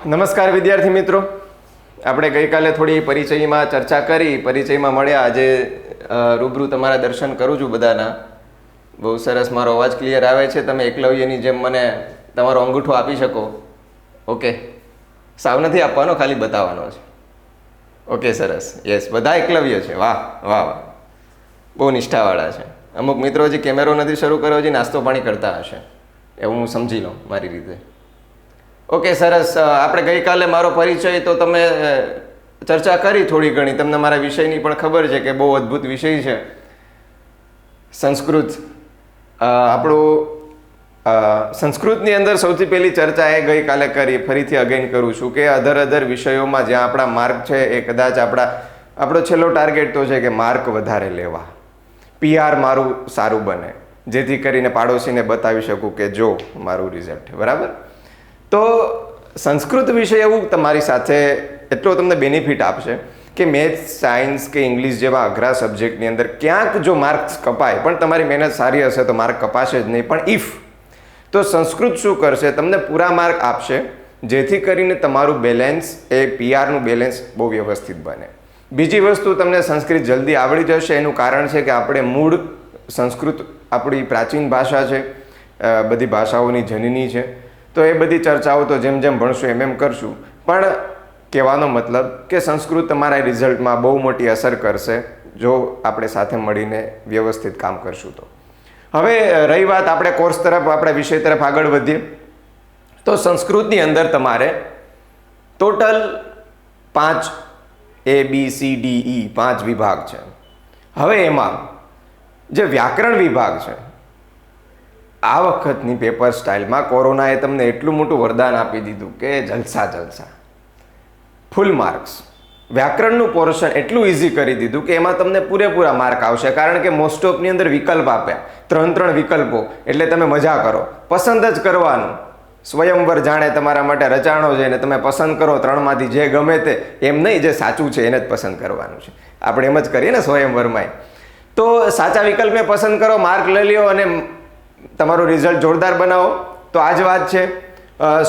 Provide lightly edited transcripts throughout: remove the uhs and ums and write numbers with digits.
નમસ્કાર વિદ્યાર્થી મિત્રો, આપણે ગઈકાલે થોડી પરિચયમાં ચર્ચા કરી, પરિચયમાં મળ્યા. આજે રૂબરૂ તમારા દર્શન કરું છું બધાના. બહુ સરસ, મારો અવાજ ક્લિયર આવે છે? તમે એકલવ્યની જેમ મને તમારો અંગૂઠો આપી શકો? ઓકે, સાવ નથી આપવાનો, ખાલી બતાવવાનો છે. ઓકે, સરસ. યસ, બધા એકલવ્ય છે. વાહ વાહ વાહ, બહુ નિષ્ઠાવાળા છે. અમુક મિત્રો હજી કેમેરો નથી શરૂ કર્યો, હજી નાસ્તો પાણી કરતા હશે, એવું હું સમજી લઉં મારી રીતે. ઓકે, સરસ. આપણે ગઈકાલે મારો પરિચય તો તમે ચર્ચા કરી થોડી ઘણી. તમને મારા વિષયની પણ ખબર છે કે બહુ અદ્ભુત વિષય છે સંસ્કૃત. આપણું સંસ્કૃતની અંદર સૌથી પહેલી ચર્ચા એ ગઈકાલે કરી, ફરીથી અગેન કરું છું કે અધર વિષયોમાં જ્યાં આપણા માર્ક છે એ કદાચ આપણો છેલ્લો ટાર્ગેટ તો છે કે માર્ક વધારે લેવા, PR મારું સારું બને, જેથી કરીને પાડોશીને બતાવી શકું કે જો મારું રિઝલ્ટ બરાબર. તો સંસ્કૃત વિષય એવું તમારી સાથે એટલો તમને બેનિફિટ આપશે કે મેથ્સ, સાયન્સ કે ઇંગ્લિશ જેવા અઘરા સબ્જેક્ટની અંદર ક્યાંક જો માર્ક્સ કપાય, પણ તમારી મહેનત સારી હશે તો માર્ક કપાશે જ નહીં. પણ ઇફ તો સંસ્કૃત શું કરશે, તમને પૂરા માર્ક આપશે, જેથી કરીને તમારું બેલેન્સ એ PRનું બેલેન્સ બહુ વ્યવસ્થિત બને. બીજી વસ્તુ, તમને સંસ્કૃત જલ્દી આવડી જશે. એનું કારણ છે કે આપણે મૂળ સંસ્કૃત આપણી પ્રાચીન ભાષા છે, બધી ભાષાઓની જનની છે. તો એ બધી ચર્ચાઓ તો જેમ જેમ ભણશું એમ કરશું. પણ કહેવાનો મતલબ કે સંસ્કૃત તમારા રિઝલ્ટમાં બહુ મોટી અસર કરશે જો આપણે સાથે મળીને વ્યવસ્થિત કામ કરશું તો. હવે રહી વાત આપણે કોર્સ તરફ, આપણે વિષય તરફ આગળ વધીએ. તો સંસ્કૃતની અંદર તમારે ટોટલ 5 ABCDE 5 વિભાગ છે. હવે એમાં જે વ્યાકરણ વિભાગ છે, આ વખતની પેપર સ્ટાઇલમાં કોરોનાએ તમને એટલું મોટું વરદાન આપી દીધું કે જલસા, ફૂલ માર્ક્સ. વ્યાકરણનું પોર્શન એટલું ઇઝી કરી દીધું કે એમાં તમને પૂરેપૂરા માર્ક આવશે, કારણ કે મોસ્ટ ઓફની અંદર વિકલ્પ આપ્યા, 3 વિકલ્પો. એટલે તમે મજા કરો, પસંદ જ કરવાનું. સ્વયંવર જાણે તમારા માટે રચાણો છે ને તમે પસંદ કરો 3માંથી જે ગમે તે, એમ નહીં જે સાચું છે એને જ પસંદ કરવાનું છે. આપણે એમ જ કરીએ ને સ્વયંવરમાં. તો સાચા વિકલ્પને પસંદ કરો, માર્ક લઈ લ્યો અને તમારું રિઝલ્ટ જોરદાર બનાવો. તો આ જ વાત છે.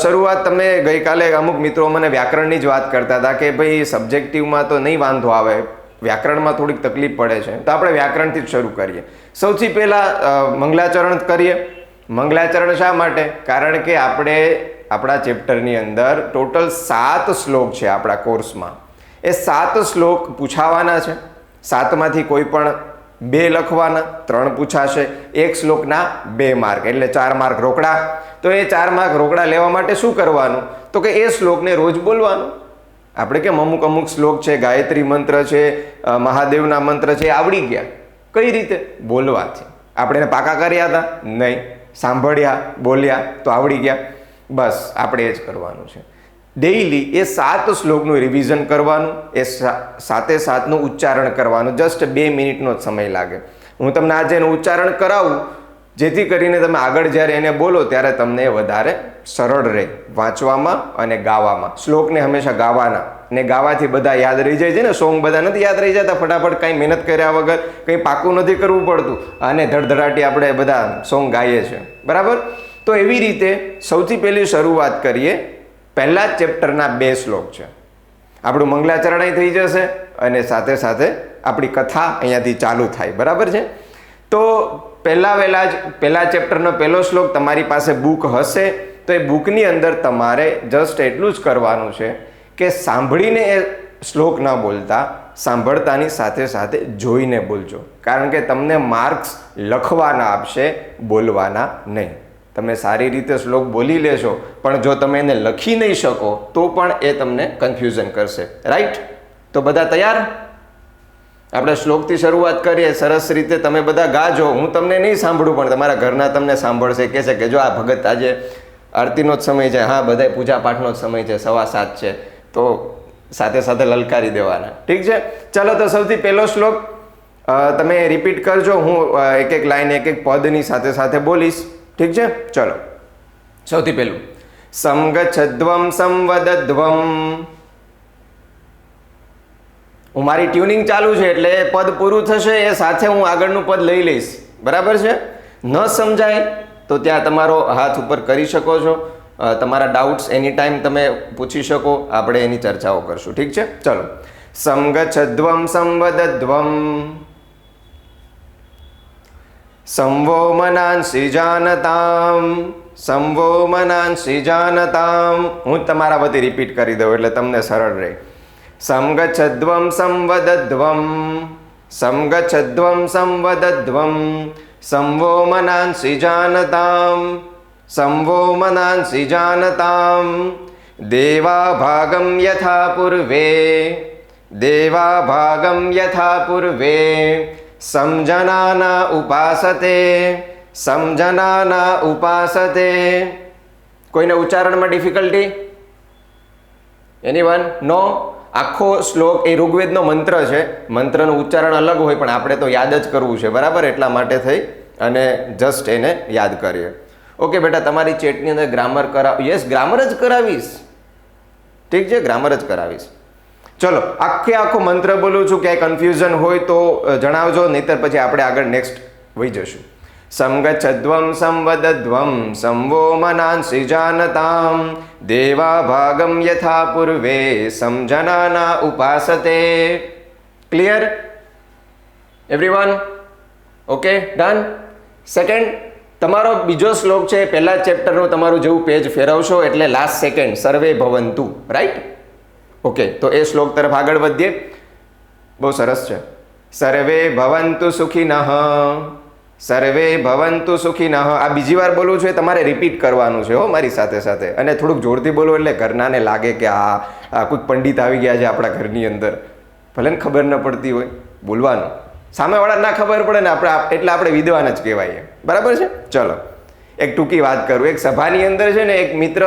શરૂઆત તમે ગઈકાલે અમુક મિત્રો મને વ્યાકરણની જ વાત કરતા હતા કે ભાઈ સબ્જેક્ટિવમાં તો નહીં વાંધો આવે, વ્યાકરણમાં થોડીક તકલીફ પડે છે. તો આપણે વ્યાકરણથી જ શરૂ કરીએ. સૌથી પહેલાં મંગલાચરણ કરીએ. મંગલાચરણ શા માટે? કારણ કે આપણે આપણા ચેપ્ટરની અંદર ટોટલ 7 શ્લોક છે આપણા કોર્સમાં. એ 7 શ્લોક પૂછાવાના છે. 7માંથી કોઈ પણ 2 લખવાના, 3 પૂછાશે. 1 શ્લોકના 2 માર્ક, એટલે 4 માર્ક રોકડા. તો એ 4 માર્ક રોકડા લેવા માટે શું કરવાનું? તો કે એ શ્લોકને રોજ બોલવાનું. આપણે કેમ અમુક શ્લોક છે, ગાયત્રી મંત્ર છે, મહાદેવના મંત્ર છે, આવડી ગયા. કઈ રીતે? બોલવાથી. આપણે એને પાકા કર્યા હતા? નહીં. સાંભળ્યા, બોલ્યા તો આવડી ગયા. બસ આપણે એ જ કરવાનું છે. ડેઈલી એ 7 શ્લોકનું રિવિઝન કરવાનું, એ 7નું ઉચ્ચારણ કરવાનું. જસ્ટ 2 મિનિટનો જ સમય લાગે. હું તમને આજે એનું ઉચ્ચારણ કરાવું, જેથી કરીને તમે આગળ જ્યારે એને બોલો ત્યારે તમને વધારે સરળ રહે વાંચવામાં અને ગાવામાં. શ્લોકને હંમેશા ગાવાના, ને ગાવાથી બધા યાદ રહી જાય છે ને. સોંગ બધા નથી યાદ રહી જતા ફટાફટ, કાંઈ મહેનત કર્યા વગર, કંઈ પાકું નથી કરવું પડતું, અને ધડધડાટી આપણે બધા સોંગ ગાઈએ છીએ બરાબર. તો એવી રીતે સૌથી પહેલી શરૂઆત કરીએ. પહેલા જ ચેપ્ટરના 2 શ્લોક છે. આપણું મંગલાચરણ થઈ જશે અને સાથે સાથે આપણી કથા અહીંયાથી ચાલુ થાય બરાબર છે. તો પહેલા ચેપ્ટરનો પહેલો શ્લોક તમારી પાસે બુક હશે તો એ બુકની અંદર તમારે જસ્ટ એટલું જ કરવાનું છે કે સાંભળીને એ શ્લોક ન બોલતા, સાંભળતાની સાથે સાથે જોઈને બોલજો. કારણ કે તમને માર્ક્સ લખવાના આપશે, બોલવાના નહીં. તમે સારી રીતે શ્લોક બોલી લેશો, પણ જો તમે એને લખી નહીં શકો તો પણ એ તમને કન્ફ્યુઝન કરશે. રાઈટ? તો બધા તૈયાર? આપણે શ્લોકથી શરૂઆત કરીએ. સરસ રીતે તમે બધા ગાજો. હું તમને નહીં સાંભળું, પણ તમારા ઘરના તમને સાંભળશે, કહેશે કે જો આ ભગત આજે આરતીનો જ સમય છે, હા બધા પૂજા પાઠનો જ સમય છે, 7:15 છે, તો સાથે સાથે લલકારી દેવાના. ઠીક છે? ચાલો, તો સૌથી પહેલો શ્લોક તમે રિપીટ કરજો. હું એક લાઈન, એક પદની સાથે સાથે બોલીશ. ઠીક છે? ચલો, સૌથી પહેલું સમગચ્છધ્વમ સંવદધ્વમ. હું મારી ટ્યુનિંગ ચાલુ છે એટલે પદ પૂરું થશે એ સાથે હું આગળનું પદ લઈ લઈશ. બરાબર છે? ન સમજાય તો ત્યાં તમારો હાથ ઉપર કરી શકો છો. તમારા ડાઉટ્સ એની ટાઈમ તમે પૂછી શકો, આપણે એની ચર્ચાઓ કરશું. ઠીક છે, ચલો. સમગચ્છદ્વમ સંવદદ્વમ સંવો મનાંસી જાનતામ સંવો મનાંસી જાનતામ. હું તમારા વતી રિપીટ કરી દઉં એટલે તમને સરળ રહે. સમગચ્છદ્વમ સંવદદ્વમ સમગચ્છદ્વમ સંવદદ્વમ સંવો મનાંસી જાનતામ સંવો મનાંસી જાનતામ. દેવા ભાગમ યથા પૂર્વે દેવા ભાગમ યથા પૂર્વે સમજનાના ઉપાસતે સમજનાના ઉપાસતે. કોઈને ઉચ્ચારણમાં ડિફિકલ્ટી? એનીવન? નો? આખો શ્લોક એ ઋગ્વેદનો મંત્ર છે, મંત્રનું ઉચ્ચારણ અલગ હોય પણ આપણે તો યાદ જ કરવું છે, બરાબર? એટલા માટે થઈ અને જસ્ટ એને યાદ કરીએ. ઓકે બેટા, તમારી ચેટની અંદર ગ્રામર યસ, ગ્રામર જ કરાવીશ. ઠીક છે, ગ્રામર જ કરાવીશ. ચલો, આખો મંત્ર બોલું છું, ક્યાંય કન્ફ્યુઝન હોય તો જણાવજો, નહીતર પછી આપણે આગળ નેક્સ્ટ વહી જશું. સમગચ્છદ્વમ સંવદદ્વમ સંવો મનાંસી જાનતામ દેવા ભાગમ યથા પૂર્વે સમજનાના ઉપાસતે. Clear everyone? Okay, done. Second, તમારો બીજો શ્લોક છે, પહેલા ચેપ્ટરનું તમારું જેવું પેજ ફેરવશો એટલે લાસ્ટ સેકન્ડ સર્વે ભવંતુ, રાઈટ? ઓકે, તો એ શ્લોક તરફ આગળ વધીએ. બહુ સરસ છે. સર્વે ભવંતુ સુખિનઃ સર્વે ભવંતુ સુખિનઃ. આ બીજી વાર બોલું છું, એ તમારે રિપીટ કરવાનું છે હો મારી સાથે સાથે, અને થોડુંક જોરથી બોલો એટલે ઘરનાને લાગે કે આ કોઈક પંડિત આવી ગયા છે આપણા ઘરની અંદર. ભલે ને ખબર ન પડતી હોય, બોલવાનું. સામેવાળા ના ખબર પડે ને એટલે આપણે વિદ્વાન જ કહેવાય, બરાબર છે? ચલો, એક ટૂંકી વાત કરું. એક સભાની અંદર છે ને એક મિત્ર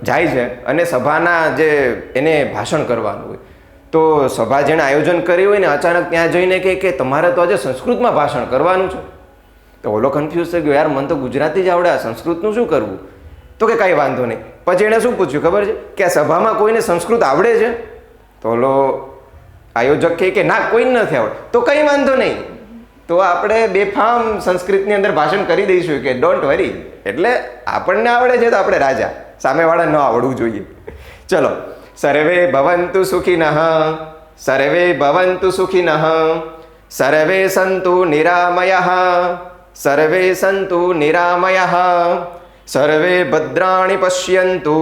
જાય છે અને સભાના જે એને ભાષણ કરવાનું હોય, તો સભા જેણે આયોજન કર્યું હોય ને અચાનક ત્યાં જઈને કે તમારે તો આજે સંસ્કૃતમાં ભાષણ કરવાનું છે. તો ઓલો કન્ફ્યુઝ થઈ ગયો, યાર મને તો ગુજરાતી જ આવડે, આ સંસ્કૃતનું શું કરવું? તો કે કાંઈ વાંધો નહીં. પછી એણે શું પૂછ્યું ખબર છે કે આ સભામાં કોઈને સંસ્કૃત આવડે છે? તો ઓલો આયોજક કહે કે ના, કોઈ નથી આવડે. તો કંઈ વાંધો નહીં, તો આપણે બેફામ સંસ્કૃતની અંદર ભાષણ કરી દઈશું કે ડોન્ટ વરી. એટલે આપણને આવડે છે તો આપણે રાજા, સામેવાળા ન આવડવું જોઈએ. ચલો, સર્વે ભવન્તુ સુખિનઃ સર્વે ભવન્તુ સુખિનઃ સર્વે સંતુ નિરામયઃ સર્વે સંતુ નિરામયઃ સર્વે ભદ્રાણિ પશ્યન્તુ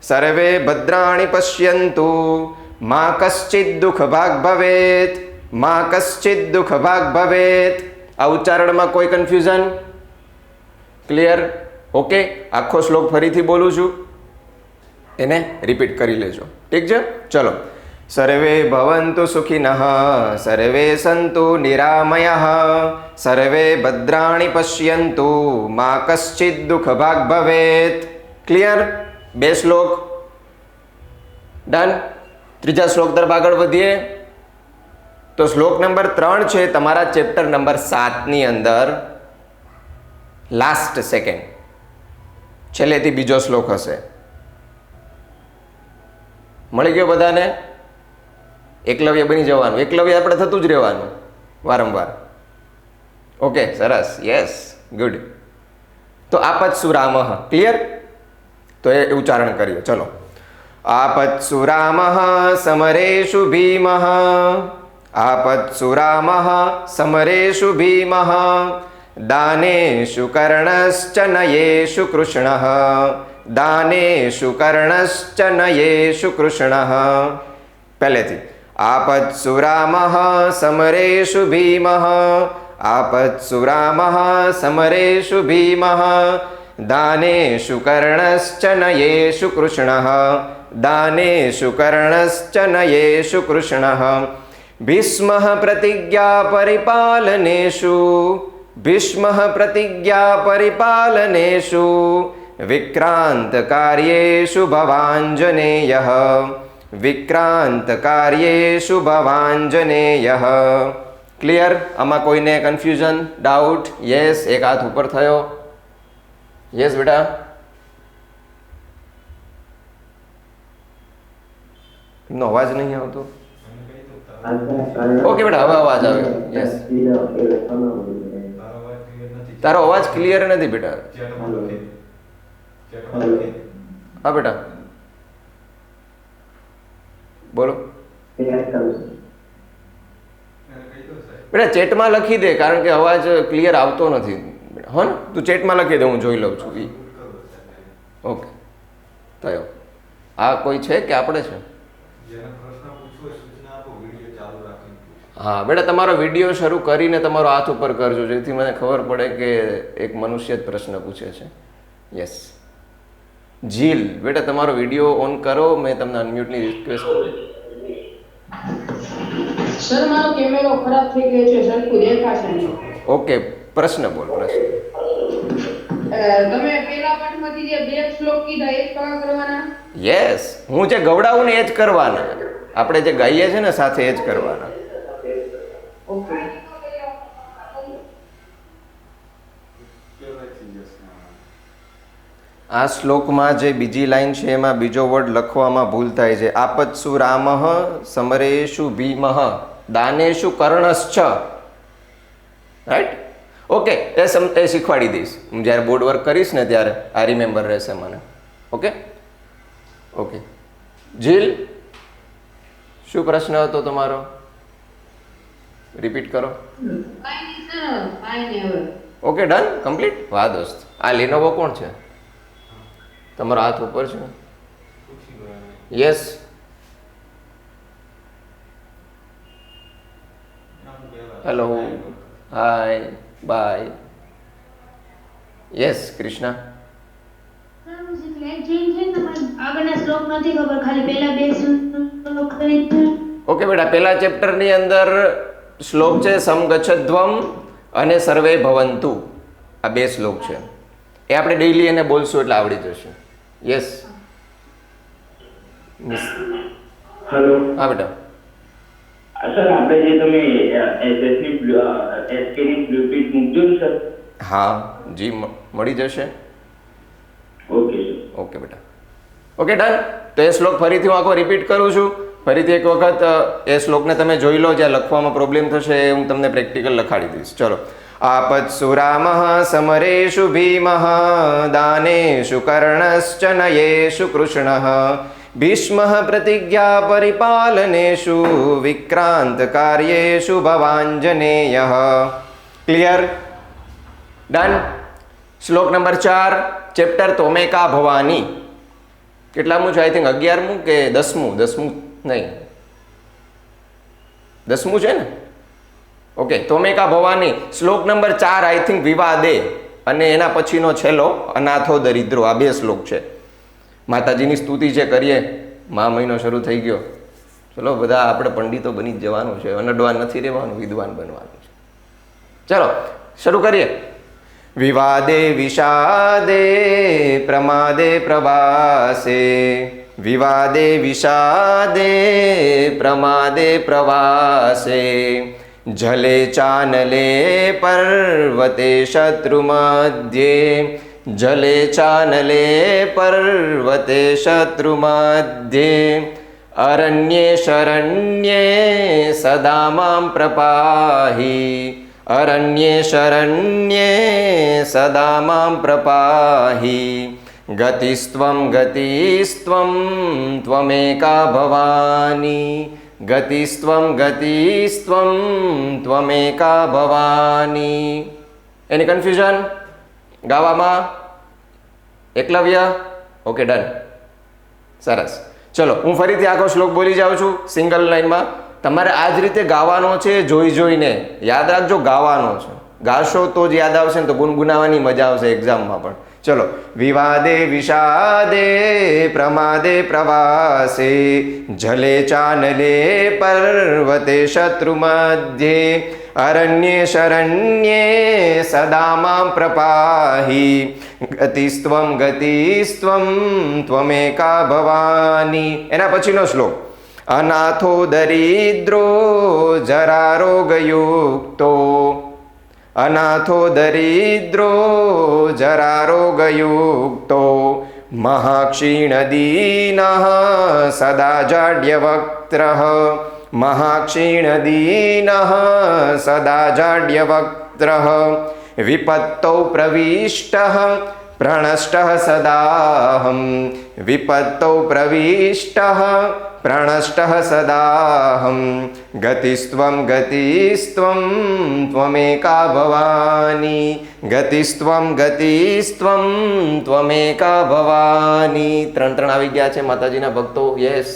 સર્વે ભદ્રાણિ પશ્યન્તુ મા કશ્ચિદ દુઃખ ભાગ ભવેત મા કશ્ચિદ દુઃખ ભાગ ભવેત. આ ઉચ્ચારણમાં કોઈ કન્ફ્યુઝન? ક્લિયર? ઓકે, આખો શ્લોક ફરીથી બોલું છું, એને રિપીટ કરી લેજો. ઠીક છે, ચલો. સર્વે ભવન્તુ સુખિનઃ સર્વે સંતુ નિરામયઃ સર્વે ભદ્રાણિ પશ્યન્તુ મા કશ્ચિદ દુઃખ ભાગ ભવેત. ક્લિયર? બે શ્લોક ડન. ત્રીજા શ્લોક તરફ આગળ વધીએ. તો શ્લોક નંબર 3 છે તમારા ચેપ્ટર નંબર 7ની અંદર, લાસ્ટ સેકન્ડ, છેલ્લેથી બીજો શ્લોક હશે. મળી ગયો બધાને? એકલવ્ય બની જવાનું, એકલવ્ય આપણે થતું જ રહેવાનું વારંવાર. ઓકે, સરસ, યસ, ગુડ. તો આપત્સુ રામઃ. ક્લિયર? તો એ ઉચ્ચારણ કરીએ. ચલો. આપત્સુ રામઃ સમરેષુ ભીમઃ આપત્સુ રામઃ સમરેષુ ભીમઃ દાનેષુ કર્ણશ્ચ નયેષુ કૃષ્ણઃ દાનેષુ કર્ણશ્ચ નયેષુ કૃષ્ણઃ. પહેલેથી આપત્સુ રામઃ સમરેષુ ભીમઃ આપત્સુ રામઃ સમરેષુ ભીમઃ દાનેષુ કર્ણશ્ચ નયેષુ કૃષ્ણઃ દાનેષુ કર્ણશ્ચ નયેષુ કૃષ્ણઃ ભીષ્મઃ પ્રતિજ્ઞા પરિપાલનેષુ ભીષ્મઃ પ્રતિજ્ઞા પરિપાલનેષુ વિક્રાંત કાર્યેષુ ભવાંજનેયઃ વિક્રાંત કાર્યેષુ ભવાંજનેયઃ. ક્લિયર? આમાં કોઈને કન્ફ્યુઝન, ડાઉટ? યસ, એક હાથ ઉપર થયો. યસ બેટા. એમનો અવાજ નહીં આવતો. ઓકે બેટા, હવે અવાજ આવ્યો. યસ, તારો અવાજ ક્લિયર નથી બેટા. હા બેટા બોલો બેટા ચેટમાં લખી દે, કારણ કે અવાજ ક્લિયર આવતો નથી. હો ને, તું ચેટમાં લખી દે, હું જોઈ લઉં છું. ઓકે થયો. આ કોઈ છે કે આપણે છે? હા બેટા તમારો વિડીયો શરૂ કરીને તમારો હાથ ઉપર કરજો, જેથી મને ખબર પડે કે એક મનુષ્ય જ પ્રશ્ન પૂછે છે. યસ જીલ બેટા તમારો વિડીયો ઓન કરો, મેં તમને અનમ્યુટની રિક્વેસ્ટ કરી. સર મારો કેમેરો ખરાબ થઈ ગયો છે, સરખું દેખાશે નહીં. ઓકે પ્રશ્ન બોલ. પ્રશ્ન તમે પેલા પાઠમાંથી જે બે શ્લોક કીધા એ કયા કરવાના? યસ હું જે ગવડાવું ને એ જ કરવાના, આપણે જે ગાઈએ છે ને સાથે એ જ કરવાના. ઓકે. આ શ્લોકમાં જે બીજી લાઈન છે એમાં બીજો વર્ડ લખવામાં ભૂલ થાય છે. આપત્સુ રામઃ સમરેષુ ભીમઃ દાનેષુ કર્ણશ્ચ. રાઈટ? ઓકે એ શીખવાડી દઈશ હું જ્યારે બોર્ડ વર્ક કરીશ ને ત્યારે આ રિમેમ્બર રહેશે મને. ઓકે ઓકે જીલ શું પ્રશ્ન હતો તમારો? રિપીટ કરો. Okay done complete. વાહ દોસ્ત આ લેનોવો કોણ છે? તમારો હાથ ઉપર છે. Yes hello hi bye. Yes Krishna આગળના શ્લોક નથી ખબર, ખાલી પહેલા બે શ્લોક કરી. ઓકે બેટા પહેલા ચેપ્ટરની અંદર શ્લોક છે સમગચ્છધ્વમ અને સર્વે ભવંતુ. આ બે શ્લોક છે એ આપણે ડેઈલી એને બોલશું એટલે આવડી જશે. યસ હેલો હા બેટા. સર આપણે જે તમે એસએસની એસકેની બ્લુપ્રિન્ટ મૂકજો ને સર. હા જી મળી જશે. Okay sir. ઓકે બેટા ઓકે ડન. તો એ શ્લોક ફરીથી હું આખો રિપીટ કરું છું. ફરીથી એક વખત એ શ્લોકને તમે જોઈ લો, જ્યાં લખવામાં પ્રોબ્લેમ થશે એ હું તમને પ્રેક્ટિકલ લખાડી દઈશ. ચલો આપત્સુ રામઃ સમરેષુ ભીમઃ દાનેષુ કર્ણશ્ચ નયેષુ કૃષ્ણઃ ભીષ્મઃ પ્રતિજ્ઞા પરિપાલનેષુ વિક્રાંત કાર્યેષુ ભવાંજનેયઃ. ક્લિયર? ડન. શ્લોક નંબર 4 ચેપ્ટર તોમેકા ભવાની. કેટલામું છે? આઈ થિંક 11મું કે 10મું? 10મું નહીં 10મું છે ને? ઓકે તોમેકા ભવાની શ્લોક નંબર 4 આઈ થિંક વિવાદે, અને એના પછીનો છેલ્લો અનાથો દરિદ્રો. આ બે શ્લોક છે. માતાજીની સ્તુતિ જે કરીએ, મા મહિનો શરૂ થઈ ગયો, ચલો બધા આપણે પંડિતો બની જ જવાનું છે, અનડવાન નથી રહેવાનું, વિદ્વાન બનવાનું છે. ચલો શરૂ કરીએ. વિવાદે વિષાદે પ્રમાદે પ્રવાસે વિવાદે વિષાદે પ્રમાદે પ્રવાસે જલે ચાનલે પર્વતે શત્રુમધ્યે જલે ચાનલે પર્વતે શત્રુમધ્યે અરણ્યે શરણ્યે સદા માં પ્રપાહી અરણ્યે શરણ્યે સદા માં પ્રપાહી ગતિસ્ત્વં ગતિસ્ત્વં ત્વમેકા ભવાની ગતિસ્ત્વં ગતિસ્ત્વં ત્વમેકા ભવાની. એની કન્ફ્યુઝન ગાવામાં? એકલવ્ય? ઓકે ડન સરસ. ચલો હું ફરીથી આખો શ્લોક બોલી જાઉં છું સિંગલ લાઈનમાં. તમારે આ જ રીતે ગાવાનો છે, જોઈ જોઈને યાદ રાખજો. ગાવાનો છે, ગાશો તો જ યાદ આવશે ને, તો ગુનગુનાવાની મજા આવશે એક્ઝામમાં પણ. ચલો વિવાદે વિષાદે પ્રમાદે પ્રવાસે જલે ચાનલે પર્વતે શત્રુમધ્યે અરણ્યે શરણ્યે સદા માં પ્રપાહી ગતિસ્ત્વં ગતિસ્ત્વં ત્વમેકા ભવાની. એના પછીનો શ્લોક અનાથો દરિદ્રો જરારોગયુક્તો અનાથો દરિદ્રો જરારોગયુક્તો મહાક્ષીણદીનઃ સદા જાડ્યવક્ત્રઃ મહાક્ષીણદીનઃ સદા જાડ્યવક્ત્રઃ વિપત્તૌ પ્રવિષ્ટઃ प्रणष्टः सदाहं विपत्तौ प्रविष्टः प्रणष्टः सदाहं गतिस्त्वं त्वमेका भवानी गतिस्त्वं त्वमेका भवानी। ત્રણ આવી ગયા છે માતાજીના ભક્તો। યસ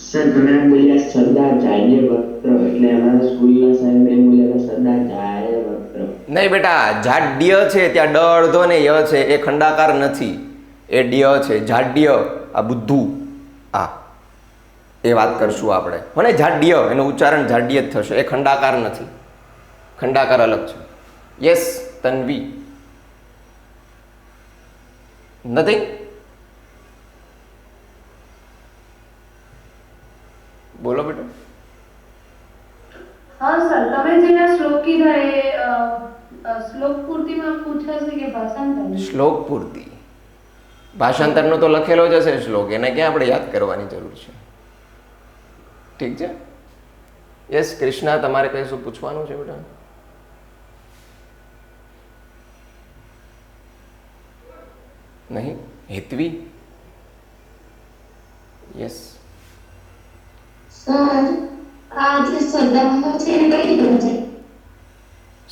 સર તમે બોલ્યા સદા જાય વક્ત્ર એટલે અમારા સ્કૂલના સાહેબ એમ બોલ્યા સદા જાય વક્ત્ર। નહીં બેટા, જાડ્ય છે ત્યાં ડ અડધો ને ય છે એ ખંડાકાર નથી, એ ડ્ય છે જાડ્ય। આ બુદ્ધુ આ એ વાત કરશું આપણે અને જાડ્ય એનું ઉચ્ચારણ જાડ્ય જ થશે, એ ખંડાકાર નથી, ખંડાકાર અલગ છે। યસ તન્વી નથિંગ બોલો બેટા। हाँ सर તમે જે આ શ્લોક કીધા એ શ્લોક પૂર્તિમાં પૂછાશે કે ભાષાંતર? શ્લોક પૂર્તિ ભાષાંતરનો તો લખેલો જ હશે શ્લોક, એને ક્યાં આપણે યાદ કરવાની જરૂર છે? ઠીક છે। યસ કૃષ્ણા તમારે કઈ શું પૂછવાનું છે બેટા? નહીં હેતવી? યસ સર આ જે સદાનો છે એ કઈ રીતે છે?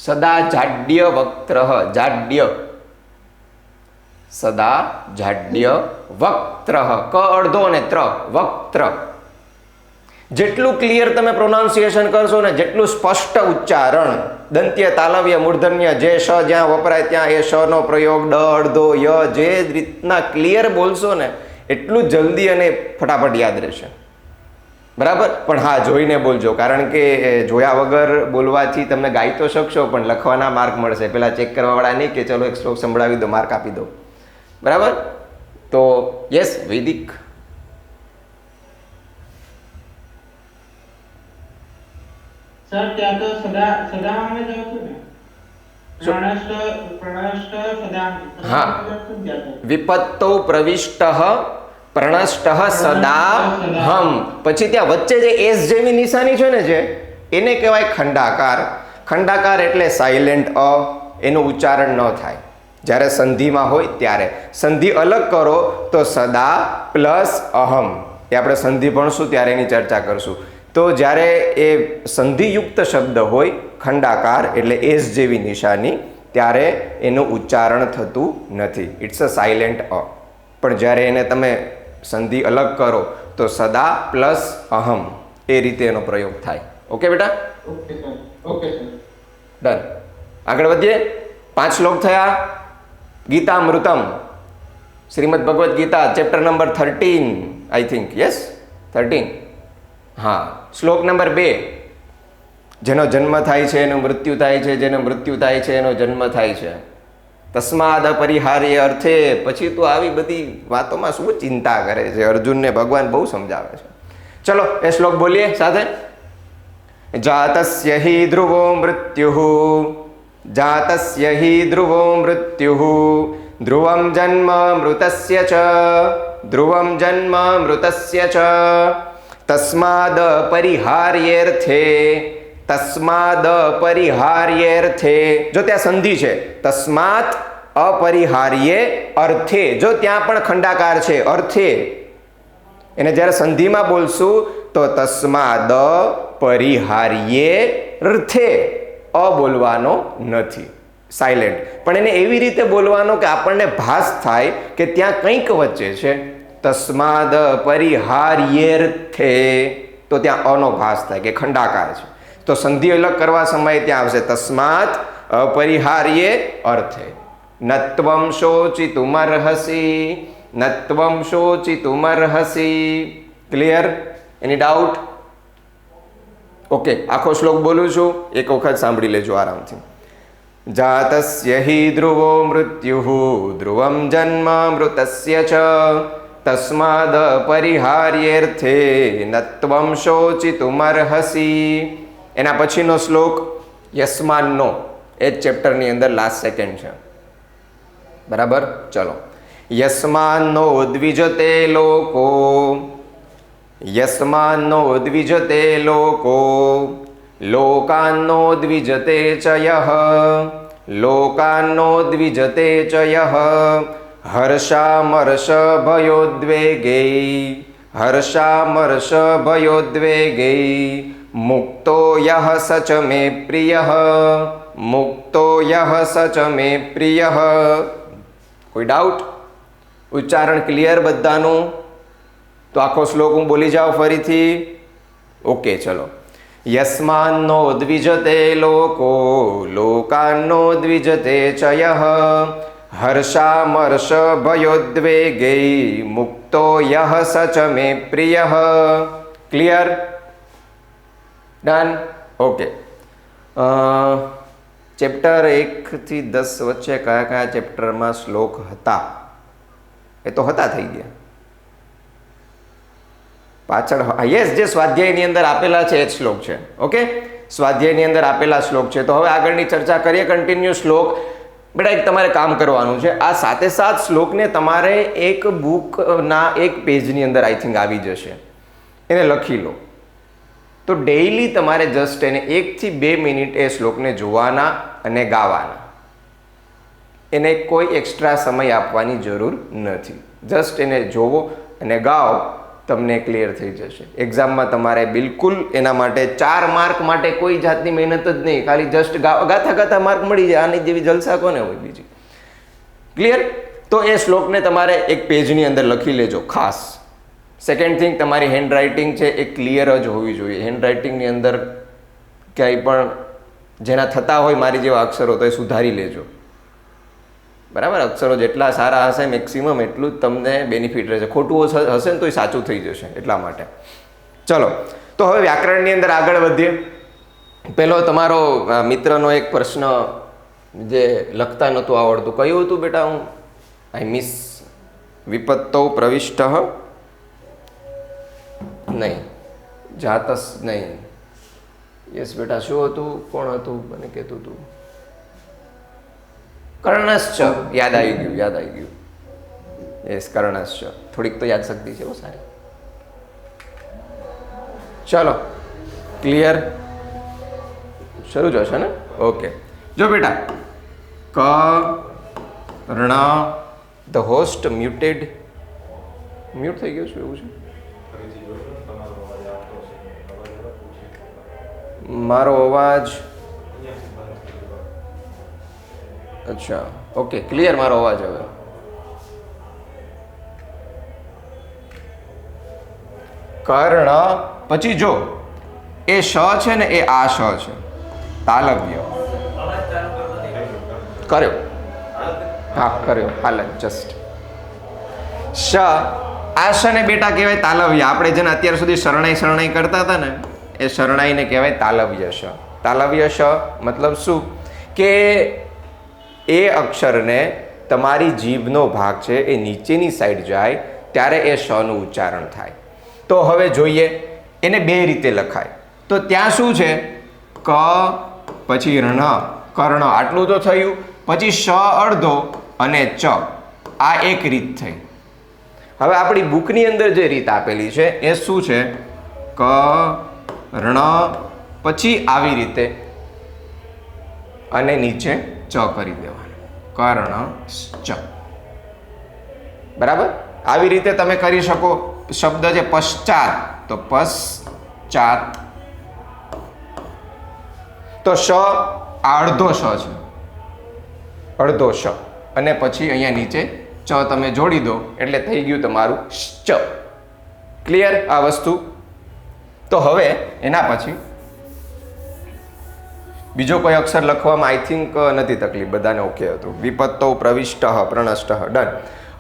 સદા જાડ્ય વક્ત્ર જાડ્ય સદા જાડ્ય વક્ત્ર ક અડધો અને ત્ર વક્ત્ર। જેટલું ક્લિયર તમે પ્રોનાઉન્સિએશન કરશો ને, જેટલું સ્પષ્ટ ઉચ્ચારણ, દંત્ય તાલવ્ય મૂર્ધન્ય જે શ જ્યાં વપરાય ત્યાં એ શ નો પ્રયોગ, ડ અડધો ય જે રીતના ક્લિયર બોલશો ને એટલું જલ્દી અને ફટાફટ યાદ રહેશે, બરાબર? પણ હા જોઈને બોલજો, કારણ કે જોયા વગર બોલવાથી તમે ગાઈ તો શકશો પણ લખવાના માર્ક મળશે। પેલા ચેક કરવાવાળા નહીં કે ચલો એક શ્લોક સંભળાવી દો માર્ક આપી દો, બરાબર? તો યસ વૈદિક સર ત્યાં તો સદામાં જ હતું ને, પ્રણષ્ટ સદા। હા વિપત્તૌ પ્રવિષ્ટઃ પ્રણષ્ટઃ સદાહમ, પછી ત્યાં વચ્ચે જે એસ જેવી નિશાની છે ને જે એને કહેવાય ખંડાકાર। ખંડાકાર એટલે સાયલેન્ટ અ, એનું ઉચ્ચારણ ન થાય જ્યારે સંધિમાં હોય ત્યારે। સંધિ અલગ કરો તો સદા પ્લસ અહમ, એ આપણે સંધિ ભણશું ત્યારે એની ચર્ચા કરશું। તો જ્યારે એ સંધિયુક્ત શબ્દ હોય ખંડાકાર એટલે એસ જેવી નિશાની, ત્યારે એનું ઉચ્ચારણ થતું નથી, ઇટ્સ અ સાયલેન્ટ અ। પણ જ્યારે એને તમે સંધિ અલગ કરો તો સદા પ્લસ અહમ એ રીતે એનો પ્રયોગ થાય। ઓકે બેટા? Okay sir, okay sir, done. આગળ વધીએ। 5 શ્લોક થયા। Gitamritam Shrimad Bhagavad Gita chapter number 13 I think, yes 13। હા શ્લોક નંબર 2, જેનો જન્મ થાય છે એનું મૃત્યુ થાય છે, જેનો મૃત્યુ થાય છે એનો જન્મ થાય છે। તસ્માદ અપરિહાર્ય અર્થે, પછી તો આવી બધી વાતોમાં શું ચિંતા કરે છે? અર્જુનને ભગવાન બહુ સમજાવે છે। ચલો એ શ્લોક બોલીએ સાથે। જાતસ્ય હિ ધ્રુવો મૃત્યુઃ જાતસ્ય હિ ધ્રુવો મૃત્યુઃ ધ્રુવમ જન્મ મૃતસ્ય ચ ધ્રુવમ જન્મ મૃતસ્ય ચ તસ્માદ પરિહાર્યેર્થે તસ્માદ પરિહાર્યેર્થે, જો ત્યાં સંધિ છે તસ્માત અપરિહાર્યે અર્થે, જો ત્યાં પણ ખંડાકાર છે અર્થે, એને જ્યારે સંધિમાં બોલશું તો તસ્માદ પરિહાર્યે અર્થે, અ બોલવાનો નથી, સાયલેન્ટ। પણ એને એવી રીતે બોલવાનો કે આપણને ભાસ થાય કે ત્યાં કંઈક વચ્ચે છે। તસ્માદ પરિહાર્યેર્થે, તો ત્યાં અનો ભાસ થાય કે ખંડાકાર છે। તો સંધિ અલગ કરવા સમયે ત્યાં આવશે તસ્માત અપરિહાર્યે અર્થે। નત્વમ શોચિતુમર્હસી નત્વમ શોચિતુમર્હસી। ક્લિયર? એની ડાઉટ? ઓકે, આખો શ્લોક બોલું છું, એક વખત સાંભળી લેજો આરામથી। જાતસ્ય હિ ધ્રુવો મૃત્યુઃ ધ્રુવમ જન્મ મૃતસ્ય ચ તસ્માદ પરિહાર્યેર્થે નત્વમ શોચિતુમર્હસી। એના પછીનો શ્લોક યસ્માનનો, એ જ ચેપ્ટરની અંદર લાસ્ટ સેકન્ડ છે, બરાબર? ચલો। યસ્માન્નો દ્વિજતે લોકો યસ્માન્નો દ્વિજતે લોકો લોકાન્નો દ્વિજતે ચ યઃ લોકાનો દ્વિજતે ચ યઃ હર્ષામર્ષ ભયોદ્વેગૈ હર્ષામર્ષ ભયોદ્વેગૈ મુક્તો યઃ સ ચ મે પ્રિયઃ મુક્તો યઃ સ ચ મે પ્રિયઃ. કોઈ ડાઉટ? ઉચ્ચારણ ક્લિયર બધાનું? તો આખો શ્લોક હું બોલી જાઉં ફરીથી. ઓકે, ચલો. યસ્માન્નો દ્વિજતે લોકો લોકાન્નો દ્વિજતે ચ યઃ હર્ષામર્ષ ભયોદ્વેગૈ મુક્તો યઃ સ ચ મે પ્રિયઃ. ક્લિયર? ડન? ઓકે. ચેપ્ટર 1 થી 10 વચ્ચે કયા કયા ચેપ્ટરમાં શ્લોક હતા એ તો હતા થઈ ગયા. પાછળ યસ, જે સ્વાધ્યાયની અંદર આપેલા છે એ જ શ્લોક છે. ઓકે, સ્વાધ્યાયની અંદર આપેલા શ્લોક છે. તો હવે આગળની ચર્ચા કરીએ. કન્ટિન્યુ શ્લોક. બેટા એક તમારે કામ કરવાનું છે. આ 7 શ્લોકને તમારે એક બુકના એક પેજની અંદર આઈ થિંક આવી જશે, એને લખી લો. તો ડેઈલી તમારે જસ્ટ એને 1 થી 2 મિનિટ એ શ્લોકને જોવાના અને ગાવાના. એને કોઈ એક્સ્ટ્રા સમય આપવાની જરૂર નથી. જસ્ટ એને જોવો અને ગાઓ, તમને ક્લિયર થઈ જશે. એક્ઝામમાં તમારે બિલકુલ એના માટે 4 માર્ક માટે કોઈ જાતની મહેનત જ નહીં, ખાલી જસ્ટ ગાતા ગાતા માર્ક મળી જાય. આની જેવી જલસા કોને હોય બીજી? ક્લિયર? તો એ શ્લોકને તમારે એક પેજની અંદર લખી લેજો ખાસ. સેકન્ડ થિંગ, તમારી હેન્ડ રાઇટિંગ છે એ ક્લિયર જ હોવી જોઈએ. હેન્ડ રાઇટિંગની અંદર ક્યાંય પણ જેના થતા હોય મારી જેવા અક્ષરો તો એ સુધારી લેજો. બરાબર? અક્ષરો જેટલા સારા હશે મેક્સિમમ એટલું જ તમને બેનિફિટ રહેશે. ખોટું હશે ને તો એ સાચું થઈ જશે. એટલા માટે ચલો. તો હવે વ્યાકરણની અંદર આગળ વધીએ. પેલો તમારો મિત્રનો એક પ્રશ્ન જે લખતા નહોતું આવડતું, કયું હતું બેટા? હું આઈ મિસ વિપત્તૌ પ્રવિષ્ટ નહીં, જાતસ નહીં. યસ બેટા, શું હતું? કોણ હતું? મને કહેતું હતું. કર્ણશ્ચ. યાદ આવી ગયું, યાદ આવી ગયું. યસ, કર્ણશ્ચ. થોડીક તો યાદ શક્તિ છે સારી. ચલો, ક્લિયર? શરૂ જશે ને? ઓકે. જો બેટા, કર્ણ ધ હોસ્ટ મ્યુટેડ. મ્યુટ થઈ ગયું છે એવું છે? મારો અવાજ? અચ્છા, ઓકે, ક્લિયર મારો અવાજ હવે? કર્ણ પછી જો એ શ છે ને એ આ શ છે, તાલવ્ય. કર્યો? હા કર્યો. હાલ જસ્ટ શ. આ શ ને બેટા કહેવાય તાલવ્ય. આપણે જેને અત્યાર સુધી શરણાઈ કરતા હતા ને એ શરણાઈને કહેવાય તાલવ્ય શ. તાલવ્ય શ મતલબ શું? કે એ અક્ષરને તમારી જીભનો ભાગ છે એ નીચેની સાઈડ જાય ત્યારે એ શનું ઉચ્ચારણ થાય. તો હવે જોઈએ એને 2 રીતે લખાય. તો ત્યાં શું છે? ક પછી ર્ણ, કર્ણ, આટલું તો થયું. પછી શ અડધો અને ચ, આ એક રીત થઈ. હવે આપણી બુકની અંદર જે રીત આપેલી છે એ શું છે? ક ર્ણ પછી આવી રીતે અને નીચે ચ કરી દેવાનું. કર્ણશ્ચ. બરાબર? આવી રીતે તમે કરી શકો. શબ્દ છે પશ્ચાત, તો પશ્ચાત. તો શ અડધો શ છે, અડધો શ, અને પછી અહીંયા નીચે ચ તમે જોડી દો એટલે થઈ ગયું તમારું ચ. ક્લિયર આ વસ્તુ? તો હવે એના પછી બીજો કોઈ અક્ષર લખવામાં આઈ થિંક નથી તકલીફ, બધાને ઓકે હતું. વિપત્તો પ્રવિષ્ટ પ્રણષ્ટ. ડન.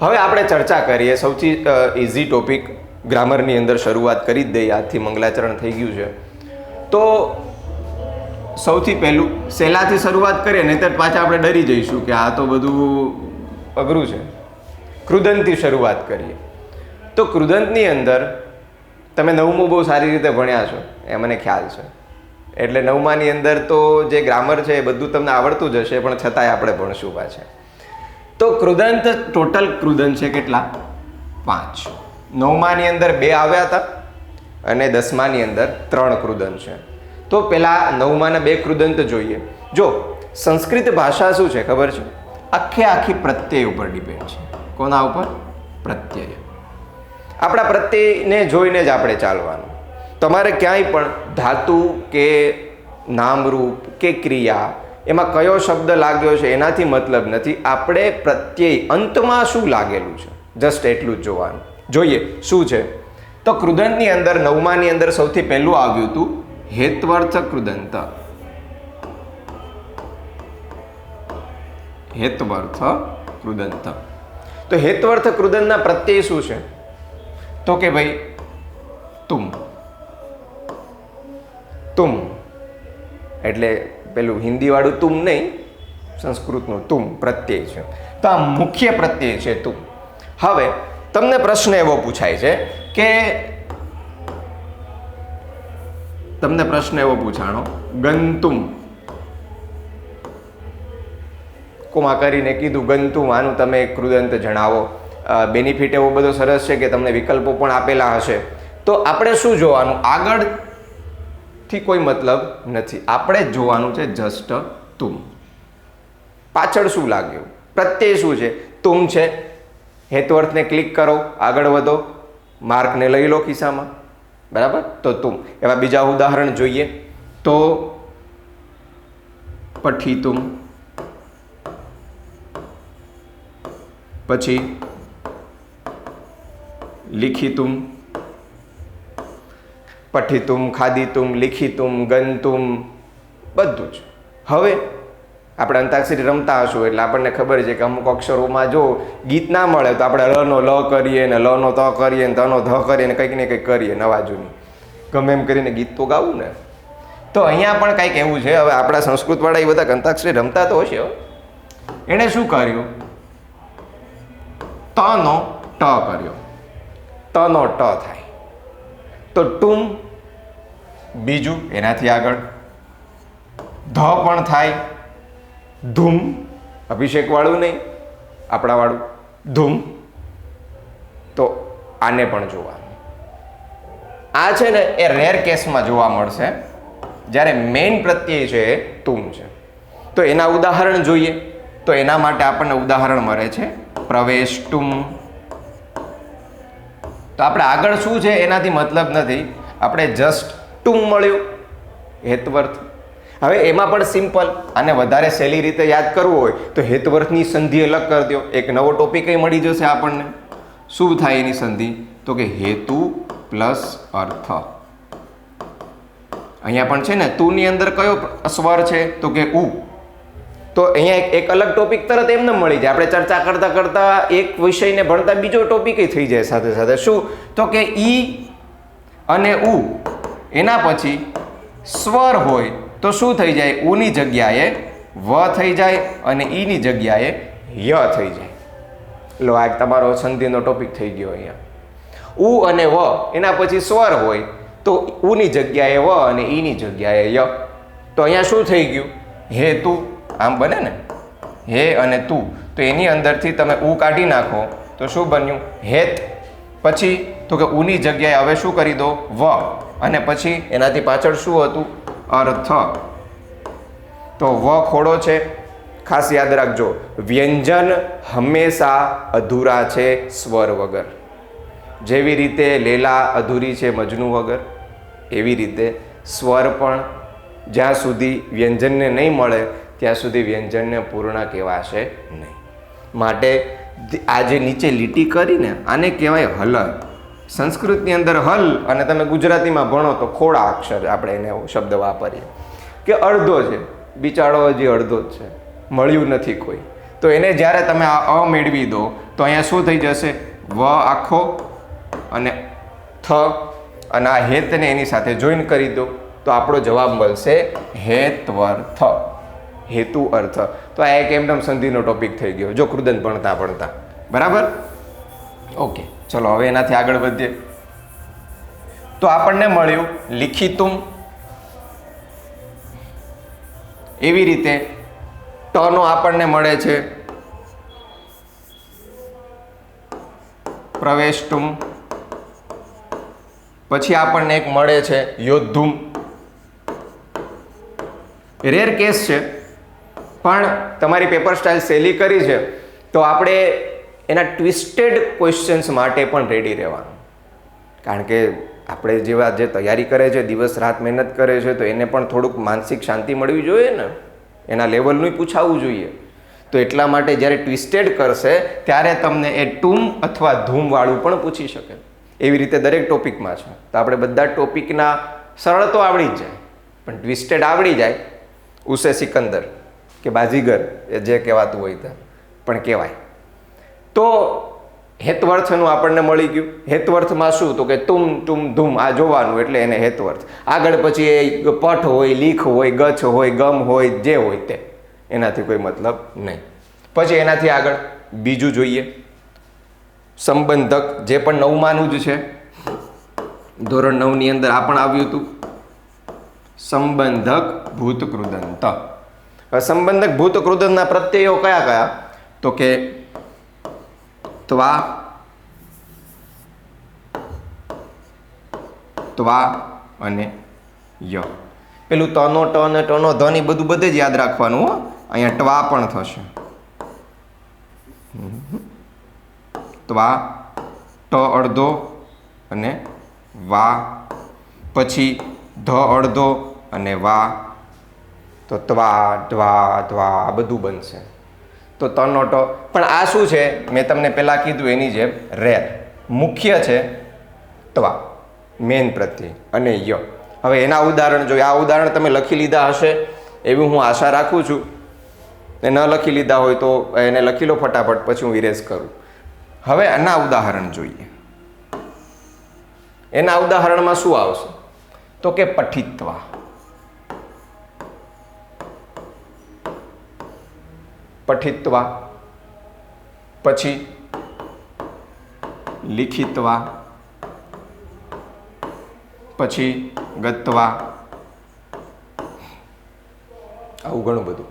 હવે આપણે ચર્ચા કરીએ સૌથી ઇઝી ટોપિક. ગ્રામરની અંદર શરૂઆત કરી જ દઈએ, આજથી મંગલાચરણ થઈ ગયું છે. તો સૌથી પહેલું સહેલાથી શરૂઆત કરીએ, નહીંતર પાછા આપણે ડરી જઈશું કે આ તો બધું અઘરું છે. કૃદંતથી શરૂઆત કરીએ. તો કૃદંતની અંદર તમે 9મું બહુ સારી રીતે ભણ્યા છો એ મને ખ્યાલ છે. એટલે 9માની અંદર તો જે ગ્રામર છે એ બધું તમને આવડતું જ હશે, પણ છતાંય આપણે ભણશું પાછા. તો કૃદંત, ટોટલ કૃદંત છે કેટલા? 5. 9માની અંદર 2 આવ્યા હતા અને 10માની અંદર 3 કૃદંત છે. તો પેલા 9માના 2 કૃદંત જોઈએ. જો સંસ્કૃત ભાષા શું છે ખબર છે? આખી પ્રત્યય ઉપર ડિપેન્ડ છે. કોના ઉપર? પ્રત્યય. આપણા પ્રત્યયને જોઈને જ આપણે ચાલવાનું. તમારે ક્યાંય પણ ધાતુ કે નામરૂપ કે ક્રિયા એમાં કયો શબ્દ લાગ્યો છે એનાથી મતલબ નથી. આપણે પ્રત્યય અંતમાં શું લાગેલું છે જસ્ટ એટલું જ જોવાનું. જોઈએ શું છે. તો કૃદંતની અંદર 9માની અંદર સૌથી પહેલું આવ્યું હતું હેત્વર્થ કૃદંત. હેત્વર્થ કૃદંત. તો હેત્વર્થ કૃદંતના પ્રત્યય શું છે? તો કે ભાઈ તુમ. તુમ એટલે પેલું હિન્દી વાળું તુમ નહીં, સંસ્કૃતનું તુમ પ્રત્યય છે. તો આ મુખ્ય પ્રત્યય છે તુમ. હવે તમને પ્રશ્ન એવો પૂછાય છે કે તમને પ્રશ્ન એવો પૂછાણો ગંતુમ, કોમા કરીને કીધું ગંતુમ, આનું તમે કૃદંત જણાવો. બેનિફિટ એવો બધો સરસ છે કે તમને વિકલ્પો પણ આપેલા હશે. તો આપણે શું જોવાનું? આગળથી કોઈ મતલબ નથી, આપણે જ જોવાનું છે જસ્ટ તુમ. પાછળ શું લાગ્યું? પ્રત્યય શું છે? તુમ છે. હેતુઅર્થને ક્લિક કરો, આગળ વધો, માર્કને લઈ લો ખિસ્સામાં. બરાબર? તો તુમ. એવા બીજા ઉદાહરણ જોઈએ તો પઠિતુમ, પછી લિખિતુમ, પઠિતુમ, ખાદિતુમ, લિખિતુમ, ગંતુમ, બધું જ. હવે આપણે અંતાક્ષરી રમતા હશું એટલે આપણને ખબર છે કે અમુક અક્ષરોમાં જો ગીત ના મળે તો આપણે રનો લ કરીએ ને લનો ત કરીએ ને તનો ધ કરીએ ને કંઈક ને કંઈક કરીએ નવા જૂની, ગમે એમ કરીને ગીત તો ગાવું ને. તો અહીંયા પણ કંઈક એવું છે. હવે આપણા સંસ્કૃતવાળા એ બધા અંતાક્ષરી રમતા તો હશે. એણે શું કર્યું? તનો ટ કર્યો. તનો ટ થાય તો ટુમ. બીજું એનાથી આગળ ધ પણ થાય. ધૂમ, અભિષેક વાળું નહીં, આપણા વાળું ધૂમ. તો આને પણ જોવાનું. આ છે ને એ રેર કેસમાં જોવા મળશે જ્યારે મેઇન પ્રત્યય છે એ તુમ છે. તો એના ઉદાહરણ જોઈએ તો એના માટે આપણને ઉદાહરણ મળે છે પ્રવેષ્ટુમ. તો આપણે આગળ શું છે એનાથી મતલબ નથી, આપણે જસ્ટ ટુમ મળ્યું હેત્વર્થ. હવે એમાં પણ સિમ્પલ, આને વધારે સહેલી રીતે યાદ કરવું હોય તો હેત્વર્થની સંધિ અલગ કરી દો. એક નવો ટોપિક મળી જશે આપણને. શું થાય એની સંધિ? તો કે હેતુ પ્લસ અર્થ. અહીંયા પણ છે ને તુની અંદર કયો સ્વર છે? તો કે ઉ. તો અહીંયા એક અલગ ટોપિક તરત એમને મળી જાય. આપણે ચર્ચા કરતા કરતા એક વિષયને ભણતા બીજો ટોપિક થઈ જાય સાથે સાથે. શું? તો કે ઈ અને ઉ એના પછી સ્વર હોય તો શું થઈ જાય? ઉની જગ્યાએ વ થઈ જાય અને ઈની જગ્યાએ ય થઈ જાય. લો આ તમારો સંધિનો ટોપિક થઈ ગયો. અહીંયા ઉ અને વ એના પછી સ્વર હોય તો ઉની જગ્યાએ વ અને ઈની જગ્યાએ ય. તો અહીંયા શું થઈ ગયું? હે તું. આમ બને ને, હે અને તું. તો એની અંદરથી તમે ઉ કાઢી નાખો તો શું બન્યું? હેત. પછી તો કે ઉની જગ્યાએ હવે શું કરી દો? વ. અને પછી એનાથી પાછળ શું હતું? અર્થ. તો વ ખોડો છે. ખાસ યાદ રાખજો, વ્યંજન હંમેશા અધૂરા છે સ્વર વગર. જેવી રીતે લેલા અધૂરી છે મજનુ વગર, એવી રીતે સ્વર પણ જ્યાં સુધી વ્યંજનને નહીં મળે ત્યાં સુધી વ્યંજનને પૂર્ણ કહેવાશે નહીં. માટે આ જે નીચે લીટી કરીને આને કહેવાય હલન. સંસ્કૃતની અંદર હલ અને તમે ગુજરાતીમાં ભણો તો ખોડા અક્ષર આપણે એને શબ્દ વાપરીએ કે અડધો છે, બિચારો હજી અડધો જ છે, મળ્યું નથી કોઈ. તો એને જ્યારે તમે આ અ મેળવી દો તો અહીંયા શું થઈ જશે? વ આખો અને થ અને આ હેતને એની સાથે જોઈન કરી દો તો આપણો જવાબ મળશે હેત્વર્થ. હેતુ અર્થ. તો આ એક એમનેમ સંધિનો ટોપિક થઈ ગયો જો કૃદંત ભણતા ભણતા. બરાબર? ઓકે, ચલો હવે એનાથી આગળ વધીએ. તો આપણને મળ્યું લિખિતુમ. એવી રીતે ટનો આપણને મળે છે પ્રવેષ્ટુમ. પછી આપણને એક મળે છે યોદ્ધુમ. રેર કેસ છે પણ તમારી પેપર સ્ટાઇલ સહેલી કરી છે તો આપણે એના ટ્વિસ્ટેડ ક્વેશ્ચન્સ માટે પણ રેડી રહેવાનું. કારણ કે આપણે જેવા જે તૈયારી કરે છે, દિવસ રાત મહેનત કરે છે, તો એને પણ થોડુંક માનસિક શાંતિ મળવી જોઈએ ને, એના લેવલનું પૂછાવવું જોઈએ. તો એટલા માટે જ્યારે ટ્વિસ્ટેડ કરશે ત્યારે તમને એ ટૂમ અથવા ધૂમવાળું પણ પૂછી શકે. એવી રીતે દરેક ટોપિકમાં છે. તો આપણે બધા ટોપિકના સરળ તો આવડી જ જાય, પણ ટ્વિસ્ટેડ આવડી જાય, ઉસે સિકંદર કે બાજીગર એ જે કહેવાતું હોય તે પણ કહેવાય. તો હેતવર્થનું આપણને મળી ગયું. હેતવર્થમાં શું? તો કે તુમ ટુમ ધૂમ, આ જોવાનું એટલે એને હેતવર્થ. આગળ પછી એ પઠ હોય, લીખ હોય, ગચ્છ હોય, ગમ હોય, જે હોય તે, એનાથી કોઈ મતલબ નહીં. પછી એનાથી આગળ બીજું જોઈએ, સંબંધક, જે પણ 9માનું જ છે. ધોરણ 9ની અંદર આ પણ આવ્યું હતું, સંબંધક ભૂતકૃદંત. હવે સંબંધક ભૂતકૃદંતના પ્રત્યયો કયા કયા? તો કે ત્વા, ત્વા અને ય. પેલું તનો, ટ અને ટનો, ધની બધું બધે જ યાદ રાખવાનું હો. અહીંયા ટ્વા પણ થશે. ત્વા, ટ અડધો અને વા, પછી ધ અડધો અને વા. તો ત્વા, ધ્વા, ધ્વા આ બધું બનશે. તો તનો ટ. પણ આ શું છે? મેં તમને પહેલાં કીધું એની જેમ રેર. મુખ્ય છે ત્વા, મેન પ્રત્યય, અને ય. હવે એના ઉદાહરણ જોઈએ. આ ઉદાહરણ તમે લખી લીધા હશે એવી હું આશા રાખું છું. એ ન લખી લીધા હોય તો એને લખી લો ફટાફટ, પછી હું ઇરેઝ કરું. હવે આના ઉદાહરણ જોઈએ. એના ઉદાહરણમાં શું આવશે? તો કે પઠિત્વા, પઠિત્વા, પછી લિખિત્વા, પછી ગત્વા, આવું ઘણું બધું.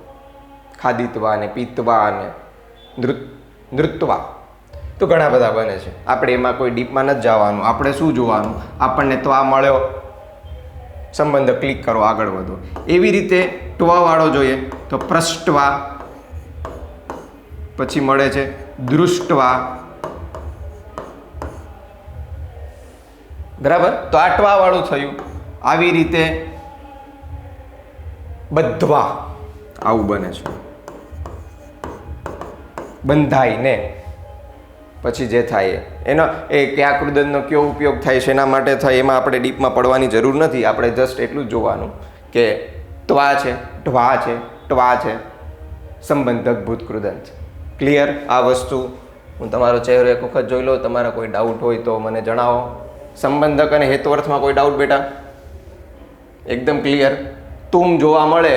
ખાદિત્વા અને પીત્વા અને નૃત્વા, તો ઘણા બધા બને છે. આપણે એમાં કોઈ ડીપમાં નથી જવાનું. આપણે શું જોવાનું? આપણને ત્વા મળ્યો, સંબંધ ક્લિક કરો, આગળ વધો. એવી રીતે ટ્વા વાળો જોઈએ તો પ્રષ્ટવા, પછી મળે છે દૃષ્ટવા. બરાબર? તો આ ટ્વા વાળું થયું. આવી રીતે બધવા, આવું બને છે. બંધાય ને પછી જે થાય એનો એ કયા કૃદંતનો કયો ઉપયોગ થાય છે એના માટે થાય, એમાં આપણે ડીપમાં પડવાની જરૂર નથી. આપણે જસ્ટ એટલું જ જોવાનું કે ત્વા છે, ઢવા છે, ટ્વા છે, સંબંધક ભૂતકૃદંત. ક્લિયર? આ વસ્તુ હું તમારો ચહેરો એક વખત જોઈ લો. તમારા કોઈ ડાઉટ હોય તો મને જણાવો. સંબંધક અને હેતુઅર્થમાં કોઈ ડાઉટ બેટા? એકદમ ક્લિયર. તુમ જોવા મળે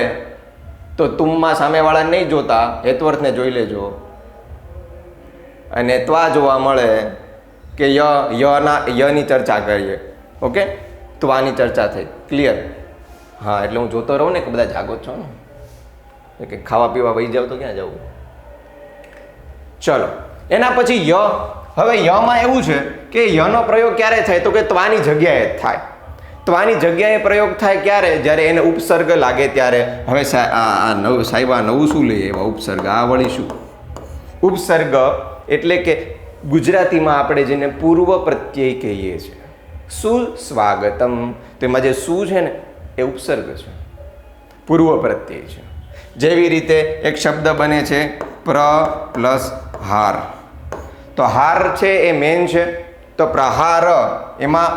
તો તુમમાં સામેવાળા નહીં જોતા, હેતુઅર્થને જોઈ લેજો. અને ત્વા જોવા મળે કે યની ચર્ચા કરીએ. ઓકે, ત્વાની ચર્ચા થઈ. ક્લિયર? હા, એટલે હું જોતો રહું ને કે બધા જાગો જ છો ને, કે ખાવા પીવા વહી જાવ તો ક્યાં જવું. ચલો, એના પછી ય. હવે યમાં એવું છે કે યનો પ્રયોગ ક્યારે થાય? તો કે ત્વાની જગ્યાએ જ થાય. ત્વાની જગ્યાએ પ્રયોગ થાય ક્યારે? જ્યારે એને ઉપસર્ગ લાગે ત્યારે. હવે સાહેબ આ નવું શું લઈએ એવા ઉપસર્ગ? આ વળી શું ઉપસર્ગ? એટલે કે ગુજરાતીમાં આપણે જેને પૂર્વ પ્રત્યય કહીએ છીએ. સુસ્વાગતમ, તો એમાં જે સુ છે ને એ ઉપસર્ગ છે, પૂર્વ પ્રત્યય છે. જેવી રીતે એક શબ્દ બને છે પ્ર પ્લસ હાર. તો હાર છે એ મેન છે. તો પ્રહાર, એમાં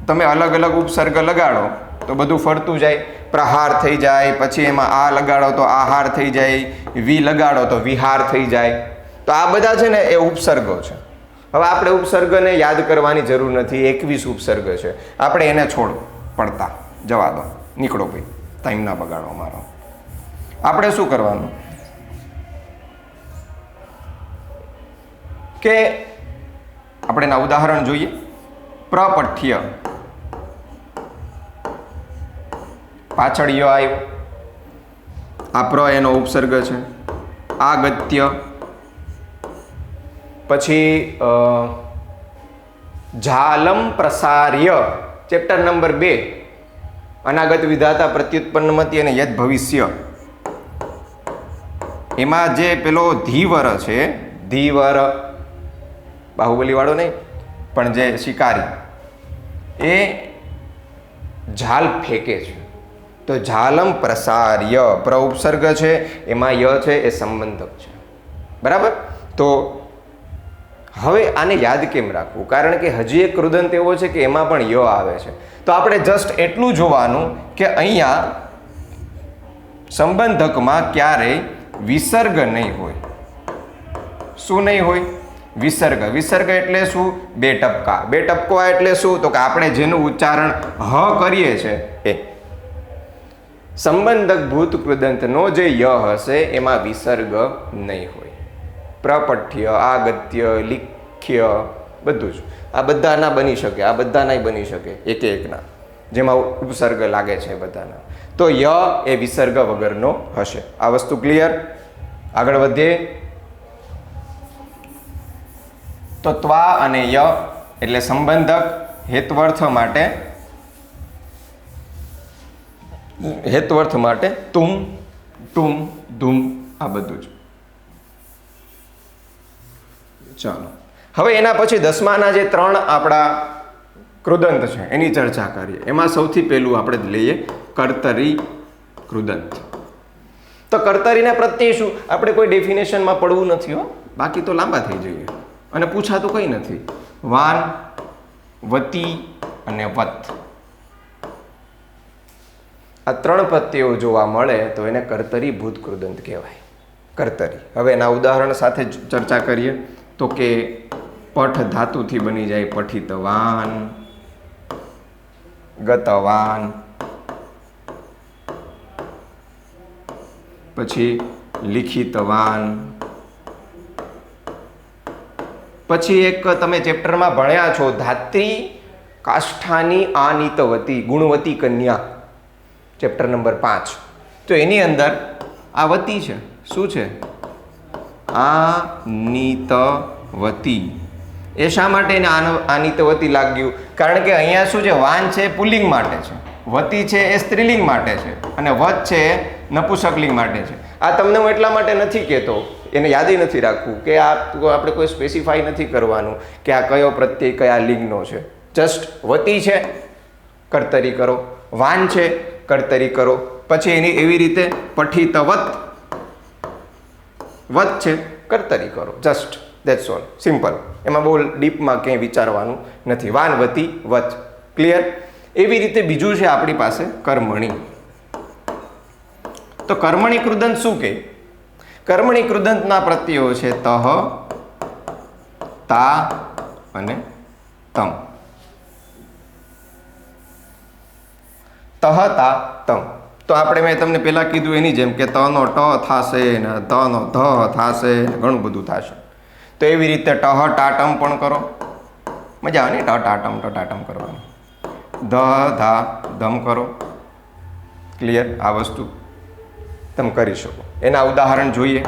તમે અલગ અલગ ઉપસર્ગ લગાડો તો બધું ફરતું જાય. પ્રહાર થઈ જાય, પછી એમાં આ લગાડો તો આહાર થઈ જાય, વી લગાડો તો વિહાર થઈ જાય. તો આ બધા છે ને એ ઉપસર્ગો છે. હવે આપણે ઉપસર્ગને યાદ કરવાની જરૂર નથી. 21 ઉપસર્ગ છે. આપણે એને છોડ પડતા જવા દો. નીકળો ભાઈ, ટાઈમ ના બગાડો મારો. આપણે શું કરવાનું કે આપણે એના ઉદાહરણ જોઈએ. પ્રપઠ્ય, પાછળ ય આવ્યો. આ પ્ર એનો ઉપસર્ગ છે. આગત્ય, પછી ઝાલમ પ્રસાર્ય, ચેપ્ટર નંબર 2, અનાગત વિધાતા પ્રત્યુત્પન્નમતિ અને યદ ભવિષ્ય. એમાં જે પેલો ધીવર છે, ધીવર બાહુબલી વાળો નહીં પણ જે શિકારી, એ ઝાલ ફેંકે છે. તો ઝાલમ પ્રસાર્ય પ્ર ઉપસર્ગ છે, એમાં ય છે એ સંબંધક છે. બરાબર. તો હવે આને યાદ કેમ રાખવું? કારણ કે હજી એક કૃદંત એવો છે કે એમાં પણ ય આવે છે. તો આપણે જસ્ટ એટલું જોવાનું કે અહીંયા સંબંધકમાં ક્યારેય વિસર્ગ નહીં હોય. શું નહીં હોય? વિસર્ગ. વિસર્ગ એટલે શું? બે ટપકા. બે ટપકા એટલે શું? તો કે આપણે જેનું ઉચ્ચારણ હ કરીએ છીએ એ સંબંધક ભૂત કૃદંતનો જે ય હશે એમાં વિસર્ગ નહીં હોય. પ્રપઠ્ય, આગત્ય, લિખ્ય બધું જ આ બધાના બની શકે, આ બધાના બની શકે, એક એકના જેમાં ઉપસર્ગ લાગે છે બધાના. તો ય એ વિસર્ગ વગરનો હશે. આ વસ્તુ ક્લિયર? આગળ વધીએ. તો ત્વા અને ય એટલે સંબંધક હેત્વર્થ માટે તુમ, ટુમ, ધૂમ આ બધું જ. ચાલો હવે એના પછી 10માના જે 3 આપણા કૃદંત છે એની ચર્ચા કરીએ. એમાં સૌથી પહેલું આપણે લઈએ કર્તરી કૃદંત. તો કર્તરીના પ્રત્યે શું? આપણે કોઈ ડેફિનેશનમાં પડવું નથી હો, બાકી તો લાંબા થઈ જઈએ અને પૂછાતું કંઈ નથી. વાન, વતી અને વત આ 3 પ્રત્યયો જોવા મળે તો એને કર્તરી ભૂત કૃદંત કહેવાય. કર્તરી. હવે એના ઉદાહરણ સાથે જ ચર્ચા કરીએ. તો કે પઠ ધાતુથી બની જાય પઠિતવાન, ગતવાન, પછી લિખિતવાન, પછી એક તમે ચેપ્ટરમાં ભણ્યા છો ધાત્રી કાષ્ઠાની આનીતવતી ગુણવતી કન્યા, ચેપ્ટર નંબર 5. તો એની અંદર આ વતી છે. શું છે? આનીતવતી. એ શા માટે એને આનીતવતી લાગ્યું? કારણ કે અહીંયા શું છે? વાન છે પુલ્લિંગ માટે છે, વતી છે એ સ્ત્રીલિંગ માટે છે, અને વત છે એ નપુંસકલિંગ માટે છે. આ તમને હું એટલા માટે નથી કહેતો, એને યાદ નથી રાખવું કે આપણે કોઈ સ્પેસિફાઈ નથી કરવાનું કે આ કયો પ્રત્યય કયા લિંગનો છે. જસ્ટ વતી છે કર્તરી કરો, વાન છે કર્તરી કરો, પછી એની એવી રીતે પઠિતવત વત છે કર્તરી કરો. Just that's all, simple. એમાં બહુ ડીપમાં ક્યાંય વિચારવાનું નથી. વાન, વતી, વત. ક્લિયર? એવી રીતે બીજું છે આપણી પાસે કર્મણી. તો કર્મણી કૃદંત શું કહે? કર્મણી કૃદંતના પ્રત્યયો છે તહ, તા અને તમ. તહ, તા, તમ. તો આપણે મેં તમને પહેલાં કીધું એની જેમ કે તનો ટ થશે ને તનો ધ થશે ને ઘણું બધું થશે. તો એવી રીતે ટહ ટાટમ પણ કરો. મજા આવે ને ટાટમ કરવાની. ધ ધા ધમ કરો. ક્લિયર? આ વસ્તુ તમે કરી શકો. એના ઉદાહરણ જોઈએ.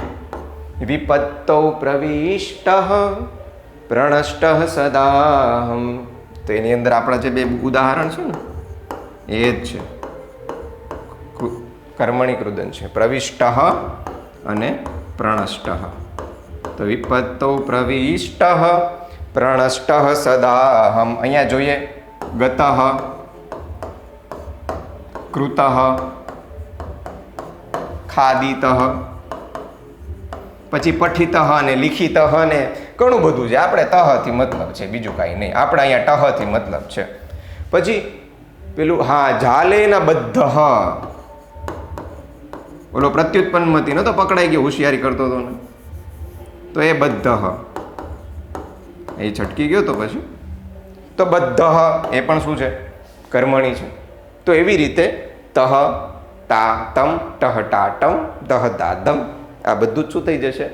વિપત્તૌ પ્રવિષ્ટ પ્રણષ્ટ સદાહમ. તો એની અંદર આપણા જે 2 ઉદાહરણ છે ને એ જ છે. કર્મણી કૃદંત છે પ્રવિષ્ટ અને પ્રણષ્ટ. તો વિપત્તૌ પ્રવિષ્ટ પ્રણષ્ટ સદાહમ. અહીંયા જોઈએ ગતઃ, કૃતઃ, ખાદિતઃ, પછી પઠિતઃ અને લિખિતઃ ને ઘણું બધું છે. આપણે તહથી મતલબ છે, બીજું કાંઈ નહીં. આપણે અહીંયા ટહથી મતલબ છે. પછી પેલું ઝાલેના બધ્ધ. ઓલો પ્રત્યુત્પન્નમતી નતો પકડાઈ ગયો, હોશિયારી કરતો હતો ને, તો એ બધ્ધ એ છટકી ગયો. તો પછી તો બધ્ધ એ પણ શું છે? કર્મણી છે. તો એવી રીતે તહ, તા, તમ, ટહ, ટાટમ, દહ, દાદમ આ બધું જ શું થઈ જશે?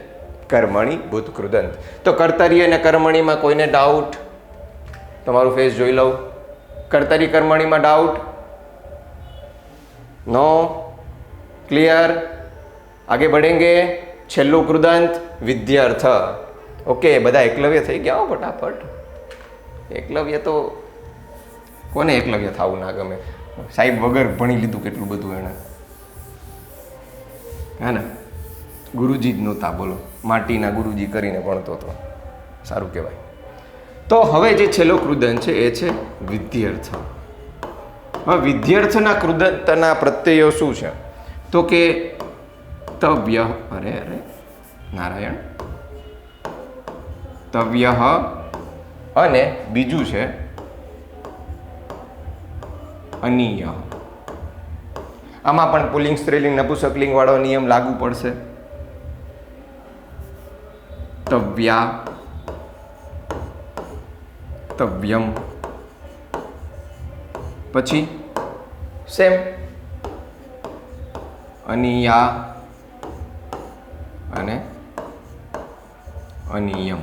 કર્મણી ભૂત કૃદંત. તો કર્તરી અને કર્મણીમાં કોઈને ડાઉટ? તમારું ફેસ જોઈ લઉં. કર્તરી કર્મણીમાં ડાઉટ? નો? ક્લિયર? આગે बढ़ेंगे. છેલ્લું કૃદંત વિદ્યાર્થ. ઓકે, બધા એકલવ્ય થઈ ગયા હો ફટાફટ. એકલવ્ય તો કોને એકલવ્ય થવું ના ગમે? સાહેબ વગર ભણી લીધું કેટલું બધું એને, હે ને? ગુરુજી જ નહોતા, બોલો, માટીના ગુરુજી કરીને ભણતો હતો. સારું કહેવાય. તો હવે જે છેલ્લો કૃદંત છે એ છે વિધ્યર્થ. હવે વિધ્યર્થના કૃદંતના પ્રત્યયો શું છે? તો કે તવ્ય, અરે નારાયણ, તવ્ય અને બીજું છે અનીય. આમાં પણ પુલ્લિંગ સ્ત્રીલિંગ નપુંસકલિંગ વાળો નિયમ લાગુ પડશે. તવ્યા, તવ્યમ, પછી સેમ અનિયા અને અનિયમ.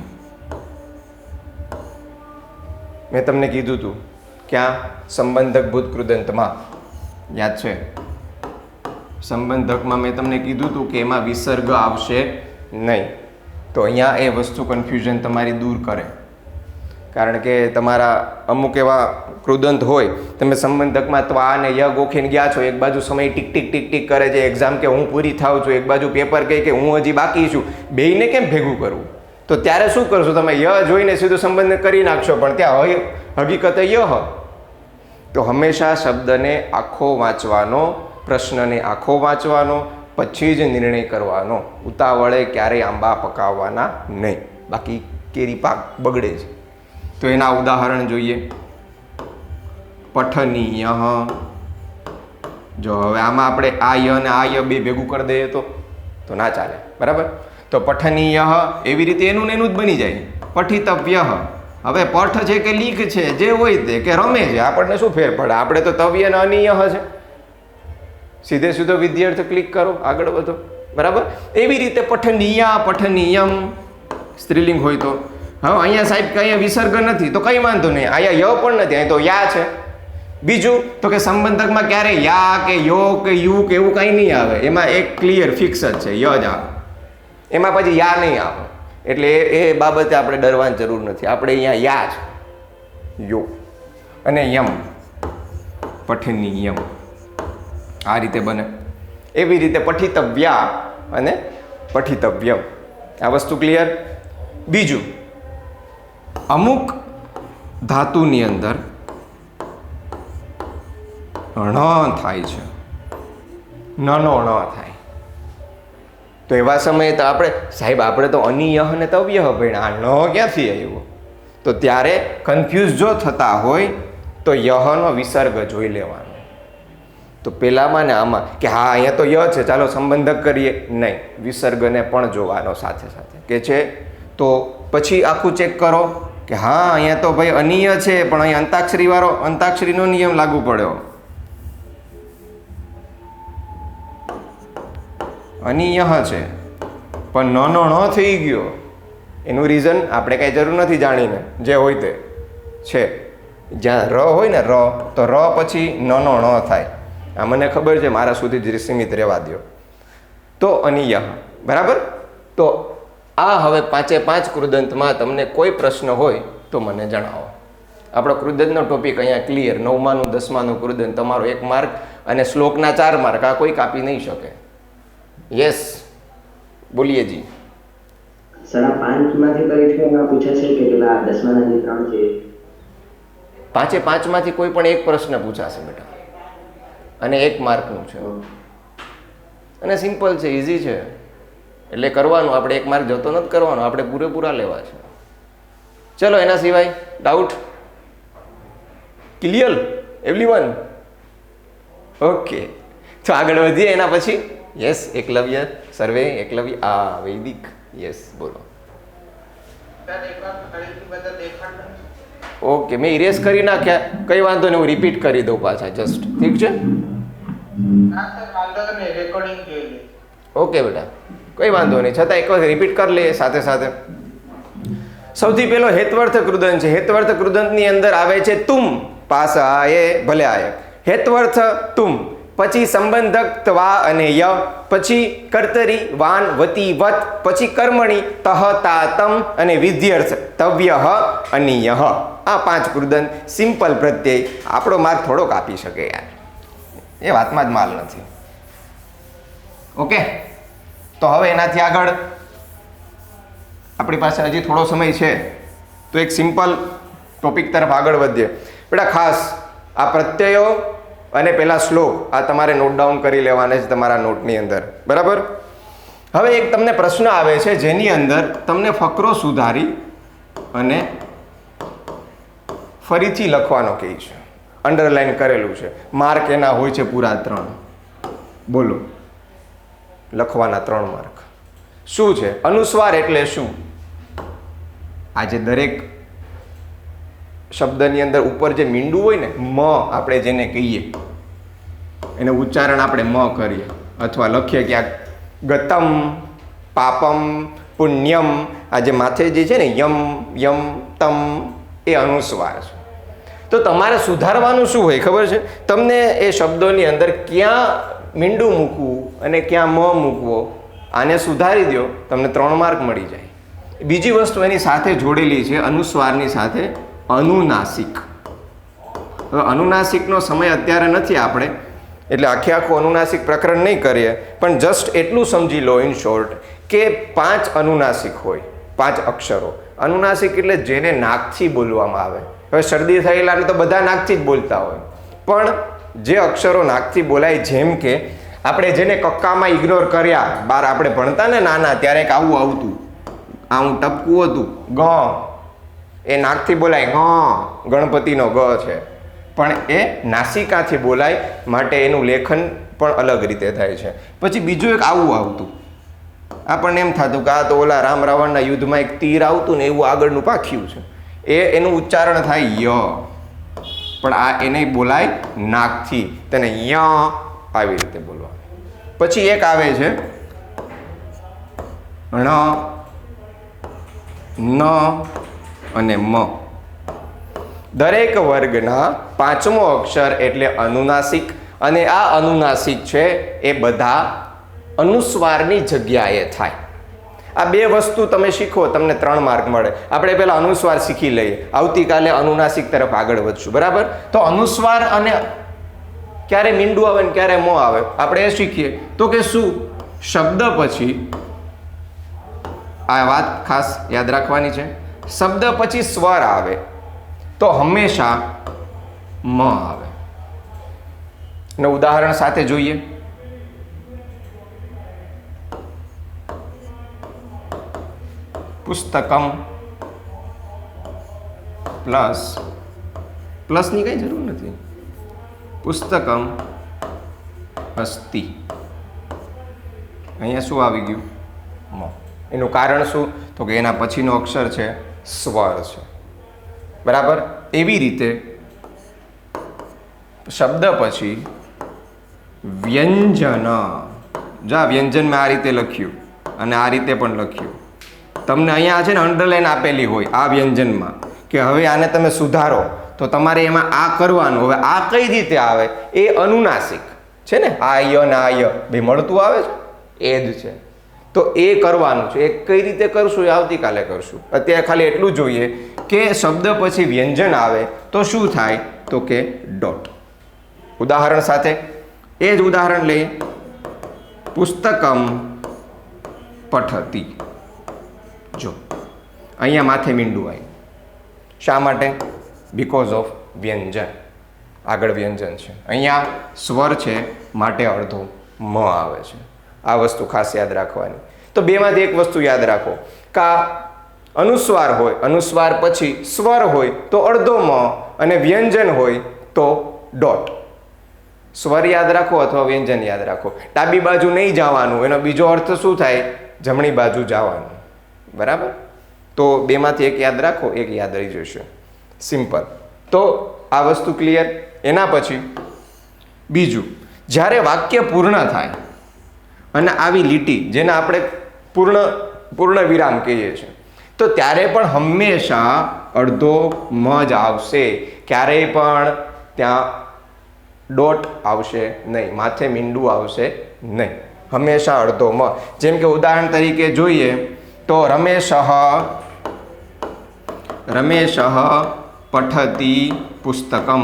મેં તમને કીધું હતું ક્યાં? સંબંધક ભૂત કૃદંતમાં, યાદ છે? સંબંધકમાં મેં તમને કીધું હતું કે એમાં વિસર્ગ આવશે નહીં. તો અહીંયા એ વસ્તુ કન્ફ્યુઝન તમારી દૂર કરે. કારણ કે તમારા અમુક એવા કૃદંત હોય, તમે સંબંધકમાં તો આ ને ય ગોખીને ગયા છો, એક બાજુ સમય ટીક ટીક ટીક ટીક કરે છે એક્ઝામ કે હું પૂરી થાઉં છું, એક બાજુ પેપર કહે કે હું હજી બાકી છું, બેયને કેમ ભેગું કરવું? તો ત્યારે શું કરશો? તમે ય જોઈને સીધું સંબંધ કરી નાખશો, પણ ત્યાં હકીકતે ય. તો હંમેશા શબ્દને આખો વાંચવાનો, પ્રશ્નને આખો વાંચવાનો, પછી જ નિર્ણય કરવાનો. ઉતાવળે ક્યારેય આંબા પકાવવાના નહીં, બાકી કેરી પાક બગડે છે. તો એના ઉદાહરણ જોઈએ. પઠનીય. જો હવે આમાં આપણે આ ય અને આ ય બે ભેગું કરી દઈએ તો ના ચાલે, બરાબર? તો પઠનીય એવી રીતે એનું ને એનું જ બની જાય. પઠિતવ્ય. હવે પઠ છે કે લીખ છે, જે હોય તે, કે રમે છે, આપણને શું ફેર પડે? આપણે તો તવ્ય અને અનિય છે. સીધે સીધો વિદ્યાર્થી ક્લિક કરો, આગળ વધો, બરાબર? એવી રીતે પઠનીયા, પઠનીયમ સ્ત્રીલિંગ હોય તો. હવે અહીંયા સાહેબ કે અહીંયા વિસર્ગ નથી, તો કંઈ વાંધો નહીં, અહીંયા ય પણ નથી, અહીં તો યા છે. બીજું તો કે સંબંધકમાં ક્યારે યા કે યો કે યુ કે એવું કંઈ નહીં આવે, એમાં એક ક્લિયર ફિક્સ જ છે, ય જ આવે, એમાં પછી યા નહીં આવે. એટલે એ બાબતે આપણે ડરવાની જરૂર નથી. આપણે અહીંયા યા છે, યો અને યમ, પઠનીયમ, આ રીતે બને. એવી રીતે પઠિતવ્યા અને પઠિતવ્યમ, આ વસ્તુ ક્લિયર. બીજું, અમુક ધાતુની અંદર ણ થાય છે, નનો ણ થાય. તો એવા સમયે તો આપણે સાહેબ આપણે તો અનિયહ અને તવ્યહ ભણ્યા, આ ન ક્યાંથી આવ્યો? તો ત્યારે કન્ફ્યુઝ જો થતા હોય તો યહનો વિસર્ગ જોઈ લેવાનો. તો પેલામાં ને આમાં કે હા અહીંયા તો ય છે, ચાલો સંબંધક કરીએ, નહીં, વિસર્ગને પણ જોવાનો સાથે સાથે કે છે. તો પછી આખું ચેક કરો કે હા અહીંયા તો ભાઈ અનિય છે, પણ અહીં અંતાક્ષરી વાળો, અંતાક્ષરીનો નિયમ લાગુ પડ્યો, અનિય છે, પણ નનો ન થઈ ગયો. એનું રીઝન આપણે કાંઈ જરૂર નથી જાણીને, જે હોય તે છે. જ્યાં ર હોય ને ર, તો ર પછી નનો ન થાય. આ મને ખબર છે, મારા સુધી જ સીમિત રહેવા દો. તો અનિય, બરાબર? તો આ હવે 5 કૃદંતમાં તમને કોઈ પ્રશ્ન હોય તો મને જણાવો. આપણો કૃદંતનો ટોપિક અહીંયા ક્લિયર. 9માનું 10માનું કૃદંત તમારો 1 માર્ક અને શ્લોકના 4 માર્ક, આ કોઈ કાપી નહીં શકે. યસ, બોલીએ જી. સર આ 5માંથી પરીક્ષામાં પૂછાશે કે પેલા 10માના જે 3 છે? 5માંથી કોઈ પણ એક પ્રશ્ન પૂછાશે બેટા, અને 1 માર્કનું છે, અને સિમ્પલ છે, ઇઝી છે. એટલે કરવાનું, આપણે 1 માર્ક જતો નથી કરવાનો, આપણે પૂરેપૂરા લેવા છે. ચલો, એના સિવાય ડાઉટ? Clear everyone? ઓકે, તો આગળ વધીએ એના પછી. યસ, એકલવ્ય સર્વે, એકલવ્ય આ વૈદિક. યસ, બોલો. ઓકે, મેં ઇરેઝ કરી નાખ્યા, કઈ વાંધો નહીં, હું રિપીટ કરી દઉં પાછા, જસ્ટ. ઠીક છે? ઓકે બેટા, કઈ વાંધો નહીં, છતાં એક વખત રિપીટ કરી લઈએ સાથે સાથે. સૌથી પહેલો હેત્વર્થ કૃદંત છે. હેત્વર્થ કૃદંતની અંદર આવે છે તુમ, પાસ આયે ભલે આયે, હેત્વર્થ તુમ, પછી સંબંધક ત્વા અને ય, પછી કર્તરી વાન વતી વત, પછી કર્મણી તહ તા તમ અને વિધ્યર્થ તવ્યહ અનિયહ. આ 5 કૃદંત સિમ્પલ પ્રત્યય. આપણો માર્ક થોડોક આપી શકે યાર, એ વાતમાં જ માલ નથી. ઓકે, તો હવે એનાથી આગળ આપણી પાસે હજી થોડો સમય છે, તો એક સિમ્પલ ટોપિક તરફ આગળ વધીએ. બેટા ખાસ આ પ્રત્યયો અને પેલા શ્લોક આ તમારે નોટ ડાઉન કરી લેવાના છે તમારા નોટની અંદર, બરાબર. હવે એક તમને પ્રશ્ન આવે છે જેની અંદર તમને ફકરો સુધારી અને ફરીથી લખવાનો કહે છે, અંડરલાઈન કરેલું છે. માર્ક એના હોય છે પૂરા 3. બોલો, લખવાના 3 માર્ક. શું છે અનુસ્વાર એટલે શું? આજે દરેક શબ્દની અંદર ઉપર જે મીંડું હોય ને, મ આપણે જેને કહીએ, એને ઉચ્ચારણ આપણે મ કરીએ અથવા લખીએ ક્યાંક ગતમ, પાપમ, પુણ્યમ. આ જે માથે જે છે ને યમ, યમ, તમ, એ અનુસ્વાર છે. તો તમારે સુધારવાનું શું હોય ખબર છે? તમને એ શબ્દોની અંદર ક્યાં મીંડું મૂકવું અને ક્યાં મ મૂકવો, આને સુધારી દો, તમને 3 માર્ક મળી જાય. બીજી વસ્તુ એની સાથે જોડેલી છે અનુસ્વારની સાથે, અનુનાસિક. હવે અનુનાસિકનો સમય અત્યારે નથી આપણે, એટલે આખું અનુનાસિક પ્રકરણ નહીં કરીએ, પણ જસ્ટ એટલું સમજી લો ઇન શોર્ટ કે 5 અનુનાસિક હોય, 5 અક્ષરો. અનુનાસિક એટલે જેને નાકથી બોલવામાં આવે. હવે શરદી થયેલાને તો બધા નાકથી જ બોલતા હોય, પણ જે અક્ષરો નાકથી બોલાય, જેમ કે આપણે જેને કક્કામાં ઇગ્નોર કર્યા, બાર આપણે ભણતા ને નાના ત્યારે એક આવું આવતું, આવું ટપકું હતું, ગ, એ નાકથી બોલાય ગ, ગણપતિનો ગ છે, પણ એ નાસિકાથી બોલાય, માટે એનું લેખન પણ અલગ રીતે થાય છે. પછી બીજું એક આવું આવતું, આપણને એમ થતું કે આ તો ઓલા રામ રાવણના યુદ્ધમાં એક તીર આવતું ને એવું આગળનું પાખ્યું છે, એનું ઉચ્ચારણ થાય ય, પણ આ એને બોલાય નાકથી, તેને ય આવી રીતે બોલવાનું. પછી એક આવે છે ણ, ન અને મ. દરેક વર્ગના 5મો અક્ષર એટલે અનુનાસિક, અને આ અનુનાસિક છે એ બધા અનુસ્વારની જગ્યાએ થાય. આ 2 વસ્તુ તમે શીખો, તમને 3 માર્ક મળે. આપણે પહેલા અનુસ્વાર શીખી લઈએ, આવતીકાલે અનુનાસિક તરફ આગળ વધશું, બરાબર. તો અનુસ્વાર અને ક્યારે મીંડું આવે ને ક્યારે મોં આવે આપણે એ શીખીએ. તો કે શું શબ્દ પછી, આ વાત ખાસ યાદ રાખવાની છે, શબ્દ પછી સ્વર આવે તો હંમેશા મ આવે. ને ઉદાહરણ સાથે જોઈએ. પુસ્તકમ પ્લસની કઈ જરૂર નથી. પુસ્તકમ અસ્તિ, અહીંયા શું આવી ગયું? મ. એનું કારણ શું? તો કે એના પછીનો અક્ષર છે સ્વર છે, બરાબર. એવી રીતે શબ્દ પછી વ્યંજન, જા વ્યંજન મેં આ રીતે લખ્યું અને આ રીતે પણ લખ્યું. તમને અહીંયા છે ને અંડરલાઈન આપેલી હોય આ વ્યંજનમાં, કે હવે આને તમે સુધારો તો તમારે એમાં આ કરવાનું. હવે આ કઈ રીતે આવે? એ અનુનાસિક છે ને, આ ય ને આ ય બે મળતું આવે છે, એ જ છે. તો એ કરવાનું છે. એ કઈ રીતે કરશું એ આવતીકાલે કરશું. અત્યારે ખાલી એટલું જોઈએ કે શબ્દ પછી વ્યંજન આવે તો શું થાય? તો કે ડોટ. ઉદાહરણ સાથે એ જ ઉદાહરણ લઈએ. પુસ્તકમ પઠતી. જો અહીંયા માથે મીંડું આવ્યું, શા માટે? બીકોઝ ઓફ વ્યંજન. આગળ વ્યંજન છે, અહીંયા સ્વર છે, માટે અડધો મ આવે છે. આ વસ્તુ ખાસ યાદ રાખવાની. તો બેમાંથી એક વસ્તુ યાદ રાખો, કા અનુસ્વાર હોય, અનુસ્વાર પછી સ્વર હોય તો અડધો મ, અને વ્યંજન હોય તો ડોટ. સ્વર યાદ રાખો અથવા વ્યંજન યાદ રાખો. ડાબી બાજુ નહીં જવાનું, એનો બીજો અર્થ શું થાય? જમણી બાજુ જવાનું, બરાબર. તો બેમાંથી એક યાદ રાખો, એક યાદ રહી જશે. સિમ્પલ. તો આ વસ્તુ ક્લિયર. એના પછી બીજું, જ્યારે વાક્ય પૂર્ણ થાય અને આવી લીટી જેને આપણે પૂર્ણ વિરામ કહીએ છીએ, તો ત્યારે પણ હંમેશા અડધો મ જ આવશે. ક્યારેય પણ ત્યાં ડોટ આવશે નહીં, માથે મીંડું આવશે નહીં, હંમેશા અડધો મ. જેમ કે ઉદાહરણ તરીકે જોઈએ તો રમેશ પઠતી પુસ્તકમ.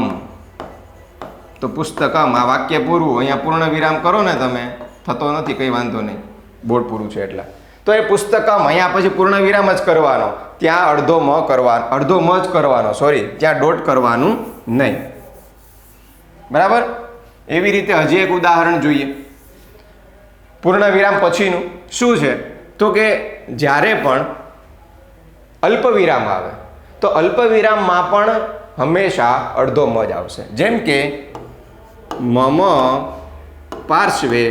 તો પુસ્તકમ, આ વાક્ય પૂરું. અહીંયા પૂર્ણ વિરામ કરો ને તમે, થતો નથી, કંઈ વાંધો નહીં. બોર્ડ પૂરું છે એટલા. તો એ પુસ્તકમ અહીંયા પછી પૂર્ણ વિરામ જ કરવાનો, ત્યાં અડધો મ જ કરવાનો, ત્યાં ડોટ કરવાનું નહીં. બરાબર. એવી રીતે હજી એક ઉદાહરણ જોઈએ પૂર્ણ વિરામ પછીનું. શું છે તો કે જ્યારે પણ અલ્પ વિરામ આવે તો અલ્પ વિરામમાં પણ હંમેશા અડધો મ જ આવશે. જેમ કે મમ પાર્શ્વે,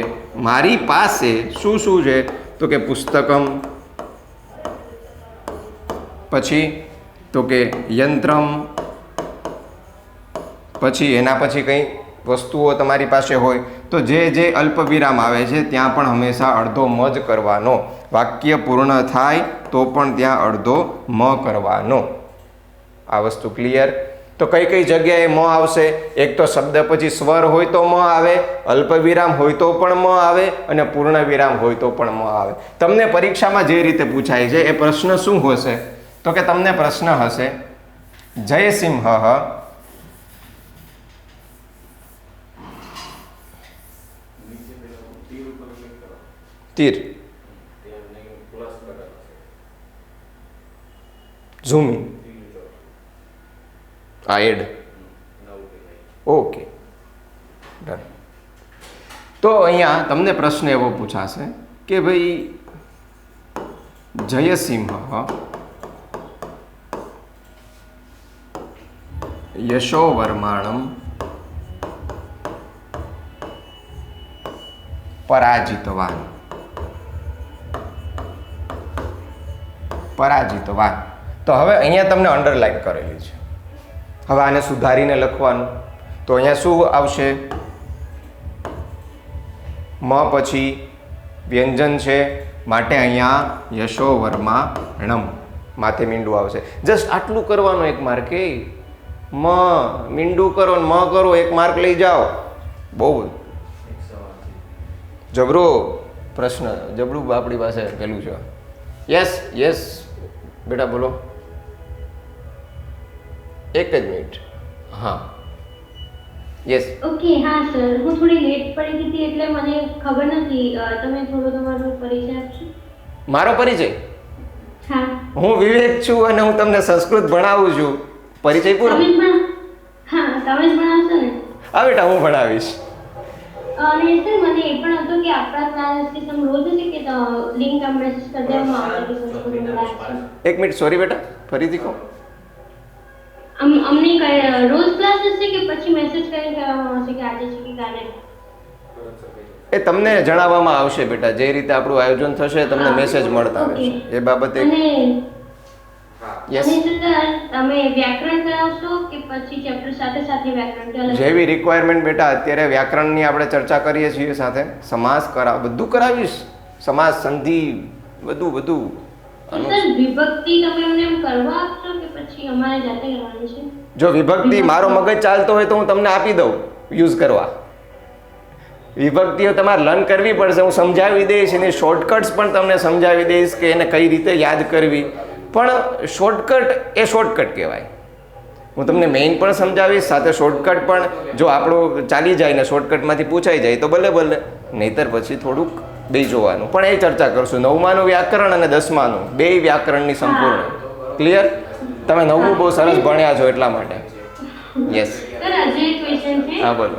મારી પાસે શું છે તો કે પુસ્તકમ, પછી તો કે યંત્રમ, પછી એના પછી કંઈ વસ્તુઓ તમારી પાસે હોય તો જે અલ્પ વિરામ આવે છે ત્યાં પણ હંમેશા અડધો મ જ કરવાનો. વાક્ય પૂર્ણ થાય તો પણ ત્યાં અડધો મ કરવાનો. આ વસ્તુ ક્લિયર? તો કઈ જગ્યાએ મ આવશે? એક તો શબ્દ પછી સ્વર હોય તો મ આવે, અલ્પ વિરામ હોય તો પણ મ આવે, અને પૂર્ણ વિરામ હોય તો પણ મ આવે. તમને પરીક્ષામાં જે રીતે પૂછાય છે એ પ્રશ્ન શું હશે તો કે તમને પ્રશ્ન હશે જયસિંહ તીર zoom in add okay done. તો અહીંયા તમને પ્રશ્ન એવો પૂછાશે કે ભાઈ જયસિંહ યશોવર્માણમ પરાજિતવાન. તો હવે અહીંયા તમને અંડરલાઈન કરેલી છે. હવે આને સુધારીને લખવાનું. તો અહીંયા શું આવશે? મ પછી વ્યંજન છે માટે અહીંયા યશોવર્માણમ માથે મીંડું આવશે. જસ્ટ આટલું કરવાનું એક માર્કે. મ મીંડું કરો ને મ કરો, એક માર્ક લઈ જાઓ. બહુ જબરો પ્રશ્ન, જબરું આપણી પાસે પેલું છે. યસ બેટા બોલો. એક જ મિનિટ. હા યસ. ઓકે હા સર, હું થોડી લેટ પડી ગઈ હતી એટલે મને ખબર નથી. તમે થોડો તમારો પરિચય આપશો? મારો પરિચય? હા. હું વિવેક છું અને હું તમને સંસ્કૃત ભણાવું છું. પરિચય પૂરો? તમે જ ભણાવશો ને? હા બેટા, હું ભણાવીશ. અને સર મને એ પણ હતું કે આપણા ક્લાસથી તમે રોજ હશે કે લિંક મેસેજ કરી દેવામાં આવશે કે સંસ્કૃતનો ક્લાસ છે? એક મિનિટ, સોરી બેટા, ફરીથી કહો. અમને રોજ ક્લાસ હશે કે પછી મેસેજ કરીને કહેવામાં આવશે કે આજે છે કે કાલે? એ તમને જણાવવામાં આવશે બેટા. જે રીતે આપણું આયોજન થશે તમને મેસેજ મળતા રહેશે એ બાબતે. યસ. અને સર તમે વ્યાકરણ કરાવશો કે પછી ચેપ્ટર સાથે વ્યાકરણ કે અલગ? જેવી રિક્વાયરમેન્ટ બેટા. અત્યારે વ્યાકરણની આપણે ચર્ચા કરીએ છીએ, સાથે સમાસ બધું કરાવીશ. સમાસ, સંધિ, બધું. સર વિભક્તિ તમે અમને એમ કરવા આપશો કે પછી અમારે જાતે કરવાની છે? જો વિભક્તિ મારો મગજ ચાલતો હોય તો હું તમને આપી દઉં યુઝ કરવા. વિભક્તિઓ તમારે લર્ન કરવી પડશે. હું સમજાવી દઈશ, એની શોર્ટકટ્સ પણ તમને સમજાવી દઈશ કે એને કઈ રીતે યાદ કરવી. પણ શોર્ટકટ એ શોર્ટકટ કહેવાય. હું તમને મેઇન પણ સમજાવીશ, સાથે શોર્ટકટ પણ. જો આપણું ચાલી જાય ને શોર્ટકટમાંથી પૂછાઈ જાય તો ભલે, નહીતર પછી થોડુંક બે જોવાનું. પણ એ ચર્ચા કરશું. 9માનું વ્યાકરણ અને 10માનું બે વ્યાકરણની સંપૂર્ણ. ક્લિયર? તમે 9મું બહુ સરસ ભણ્યા છો એટલા માટે. યસ. સર હજુ એક ક્વેશ્ચન છે. હા બોલો.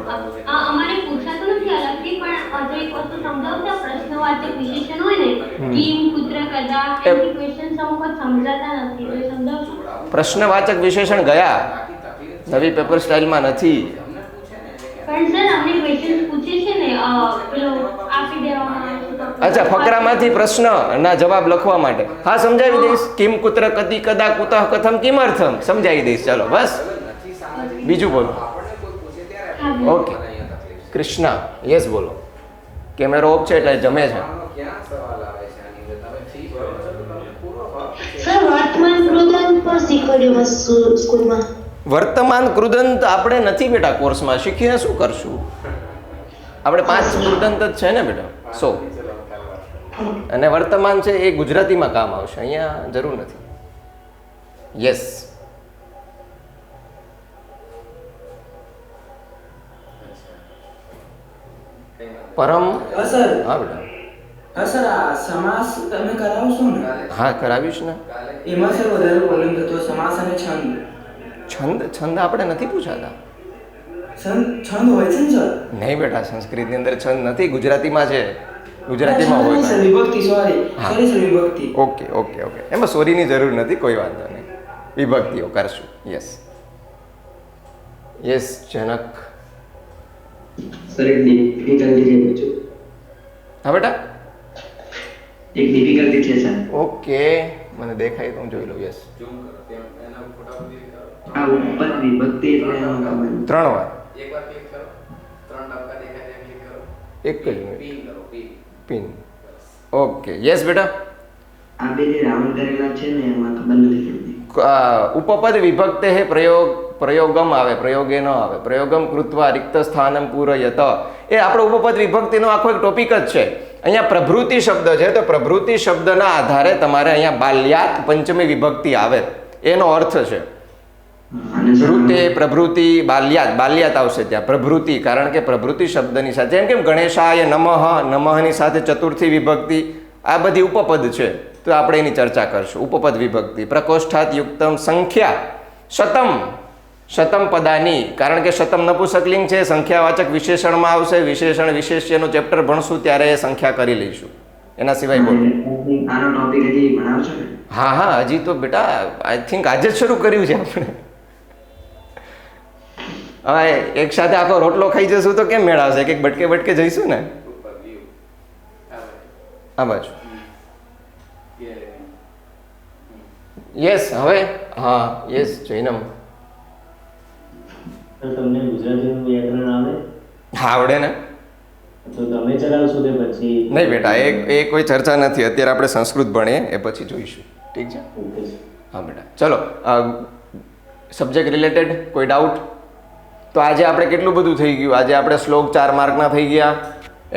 અમારે પૂછાતું નથી અલગથી, પણ હજુ એક વસ્તુ સમજાવશો? પ્રશ્નવાચક વિશેષણ હોય ને, કિમ, કુત્ર, કદા, એની ક્વેશ્ચન અમુક સમજાતા નથી, તો એ સમજાવશો? પ્રશ્નવાચક વિશેષણ ગયા, નવી પેપર સ્ટાઇલમાં નથી. પણ સર અમને ક્વેશ્ચન પૂછે છે ને પેલો આપી દેવામાં આવે છે તો. અચ્છા, ફકરામાંથી પ્રશ્નના જવાબ લખવા માટે. હા, સમજાવી દઈશ. કિમ, કુત્ર, કદી, કદા, કુતઃ, કથમ, કિમર્થમ સમજાવી દઈશ. ચાલો બસ. બીજું બોલો. ઓકે. કૃષ્ણા, યસ બોલો. કેમેરો ઓફ છે એટલે જમે છે. સર વર્તમાન કૃદંત પણ શીખવાડ્યું સ્કૂલમાં. વર્તમાન કૃદંત આપણે નથી બેટા કોર્સમાં. શીખીને શું કરશું? આપણે 5 કૃદંત જ છે ને બેટા, 100. અને વર્તમાન છે એ ગુજરાતીમાં કામ આવશે, અહીંયા જરૂર નથી. યસ. પરમ. સર હા બેટા. હા સર, આ સમાસ તમે કરાવશો ને? હા કરાવીશ ને. એમાં સર વધારે પ્રોબ્લેમ થતો સમાસ અને છંદ. છંદ આપણે નથી પૂછાતા. છંદ હોય છે ને સર? નહીં બેટા, સંસ્કૃતની અંદર છંદ નથી, ગુજરાતીમાં છે. ગુજરાતીમાં સર હોય. વિભક્તિ, સોરી સર વિભક્તિ. ઓકે ઓકે ઓકે, એમાં સોરીની જરૂર નથી, કોઈ વાંધો નહીં. વિભક્તિઓ કરશું. યસ યસ જનક. સર એક ડિફિકલ્ટી છે પૂછું. હા બેટા. એક ડિફિકલ્ટી છે સર. ઓકે, મને દેખાય તો હું જોઈ લઉં. યસ. આ ઉપર વિભક્તિ એટલે એનું ખબર. 3 વાર. એક જ મિનિટ. પિન. ઓકે યસ બેટા. આ બે જે રાઉન્ડ કરેલા છે ને એમાં ખબર નથી પડતી. ઉપપદ વિભક્તે હે પ્રયોગમ આવે, પ્રયોગે ન આવે. પ્રયોગમ કૃત્વા રિક્ત સ્થાનમ પૂરયત, એ આપણો ઉપપદ વિભક્તિનો આખો એક ટોપિક જ છે. અહીંયા પ્રભૃતિ શબ્દ છે, તો પ્રભૃતિ શબ્દના આધારે તમારે અહીંયા બાલ્યાત પંચમી વિભક્તિ આવે, એનો અર્થ છે. ભૃતે, પ્રભૃતિ, બાલ્યાત આવશે ત્યાં. પ્રભૃતિ, કારણ કે પ્રભૃતિ શબ્દની સાથે, જેમ કેમ ગણેશાય નમઃ, નમઃની સાથે ચતુર્થી વિભક્તિ, આ બધી ઉપપદ છે. તો આપણે એની ચર્ચા કરશું. ઉપપદ વિભક્તિ. પ્રકોષ્ઠાત યુક્તમ સંખ્યા શતમ, શતમ પદાની, કારણ કે શતમ નપુંસકલિંગ છે, સંખ્યાવાચક વિશેષણમાં આવશે. વિશેષણ વિશેષ્યનો ચેપ્ટર ભણશું ત્યારે એ સંખ્યા કરી લઈશું. એના સિવાય બોલો. આનો ટોપિક હજી ભણાવશો ને? હા હા, હજી તો બેટા આઈ થિંક આજે જ શરૂ કર્યું છે આપણે. હવે એક સાથે આખો રોટલો ખાઈ જશું તો કેમ મેળ આવશે? એક બટકે બટકે જઈશું ને. આ બાજુ. યસ, હવે હા યસ જૈનમ. તમને ગુજરાતીનું વ્યાકરણ આવે? હા આવડે ને. તો તમે ચલાવશો તે પછી? નહીં બેટા, એ કોઈ ચર્ચા નથી. અત્યારે આપણે સંસ્કૃત ભણીએ, એ પછી જોઈશું. ઠીક છે? હા બેટા, ચલો. સબ્જેક્ટ રિલેટેડ કોઈ ડાઉટ? તો આજે આપણે કેટલું બધું થઈ ગયું. આજે આપણે શ્લોક 4 માર્કના થઈ ગયા,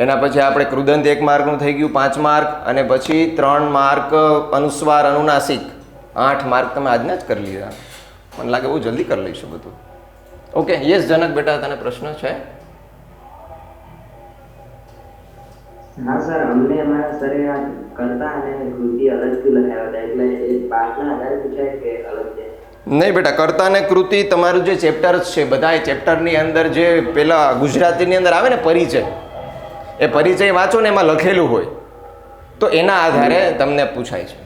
એના પછી આપણે કૃદંત 1 માર્કનું થઈ ગયું 5 માર્ક, અને પછી 3 માર્ક અનુસ્વાર અનુનાસિક 8 માર્ક તમે આજના જ કરી લીધા. મને લાગે બહુ જલ્દી કરી લઈશું બધું. ઓકે યસ જનક બેટા, તને પ્રશ્ન છે? હા સર, અમને અમારા સરે આ કરતા અને કૃતિ અલગથી લખાવ્યા હતા, એટલે એ પાઠના આધારે પૂછાય કે અલગ છે? નહીં બેટા, કર્તા અને કૃતિ તમારું જે ચેપ્ટર્સ છે, બધા એ ચેપ્ટરની અંદર જે પેલા ગુજરાતીની અંદર આવે ને પરિચય, એ પરિચય વાંચો ને એમાં લખેલું હોય તો એના આધારે તમને પૂછાય છે.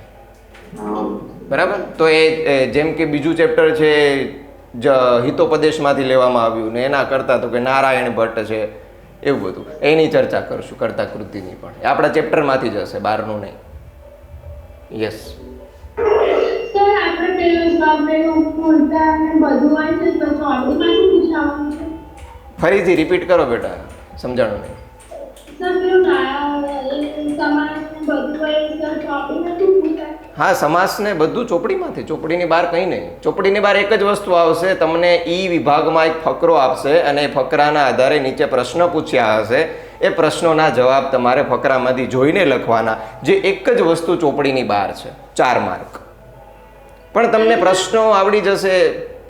બરાબર? તો એ જેમ કે બીજું ચેપ્ટર છે હિતોપદેશમાંથી લેવામાં આવ્યું ને, એના કરતા તો કે નારાયણ ભટ્ટ છે, એવું બધું એની ચર્ચા કરશું. કર્તા કૃતિની પણ એ આપણા ચેપ્ટરમાંથી જ હશે, બહારનું નહીં. યસ. સર આપણે પેલો જવાબ પેલું પૂરતા અને બધું હોય છે તો ચોપડીમાંથી પૂછાવાનું છે? ફરીથી રિપીટ કરો બેટા, સમજાણું નહીં. સર પેલું સમાસ ને બધું હોય સર ચોપડીમાંથી પૂછાય? હા, સમાસ ને બધું ચોપડીમાંથી. ચોપડીની બહાર કંઈ નહીં. ચોપડીની બહાર એક જ વસ્તુ આવશે, તમને ઈ વિભાગમાં એક ફકરો આપશે અને એ ફકરાના આધારે નીચે પ્રશ્ન પૂછ્યા હશે. એ પ્રશ્નોના જવાબ તમારે ફકરામાંથી જોઈને લખવાના, જે એક જ વસ્તુ ચોપડીની બહાર છે. 4 માર્ક. પણ તમને પ્રશ્નો આવડી જશે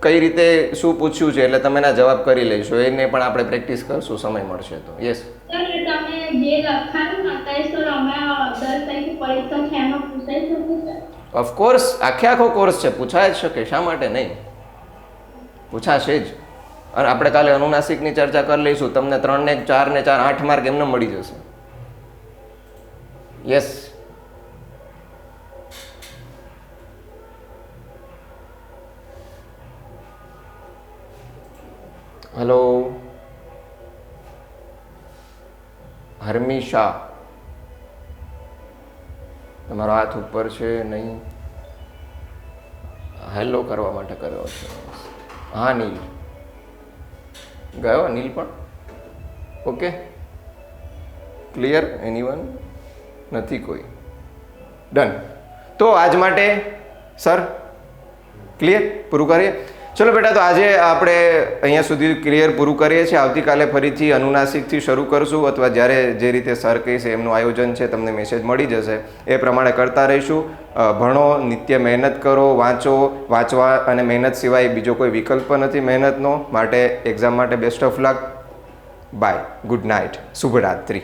કઈ રીતે શું પૂછ્યું છે, એટલે તમે એના જવાબ કરી લઈશું. એને પણ આપણે પ્રેક્ટિસ કરશું, સમય મળશે તો. યસ સર તમે જે લખાયું હતા સર અમે 10 તારીખે પરીક્ષા છે એમાં પૂછાઈ શકે સર? ઓફકોર્સ, આખો કોર્સ છે, પૂછાય જ શકે. શા માટે નહીં? પૂછાશે જ. અને આપણે કાલે અનુનાસિકની ચર્ચા કરી લઈશું. તમને 3 ને 4 ને 4 8 માર્ક એમને મળી જશે. યસ. હેલો હર્મિશા, તમારો હાથ ઉપર છે નહીં? હેલો કરવા માટે કર્યો છે. હા નીલ ગયો. નીલ પણ ઓકે, ક્લિયર? એનીવન? નથી કોઈ? ડન. તો આજ માટે સર ક્લિયર? પૂરું કરીએ. ચલો બેટા, તો આજે આપણે અહીંયા સુધી ક્લિયર પૂરું કરીએ છીએ. આવતીકાલે ફરીથી અનુનાસિકથી શરૂ કરશું, અથવા જ્યારે જે રીતે સર કહેશે એમનું આયોજન છે તમને મેસેજ મળી જશે, એ પ્રમાણે કરતા રહીશું. ભણો, નિત્ય મહેનત કરો, વાંચો. વાંચવા અને મહેનત સિવાય બીજો કોઈ વિકલ્પ નથી મહેનતનો. માટે એક્ઝામ માટે best of luck. Bye. Good night. શુભરાત્રિ.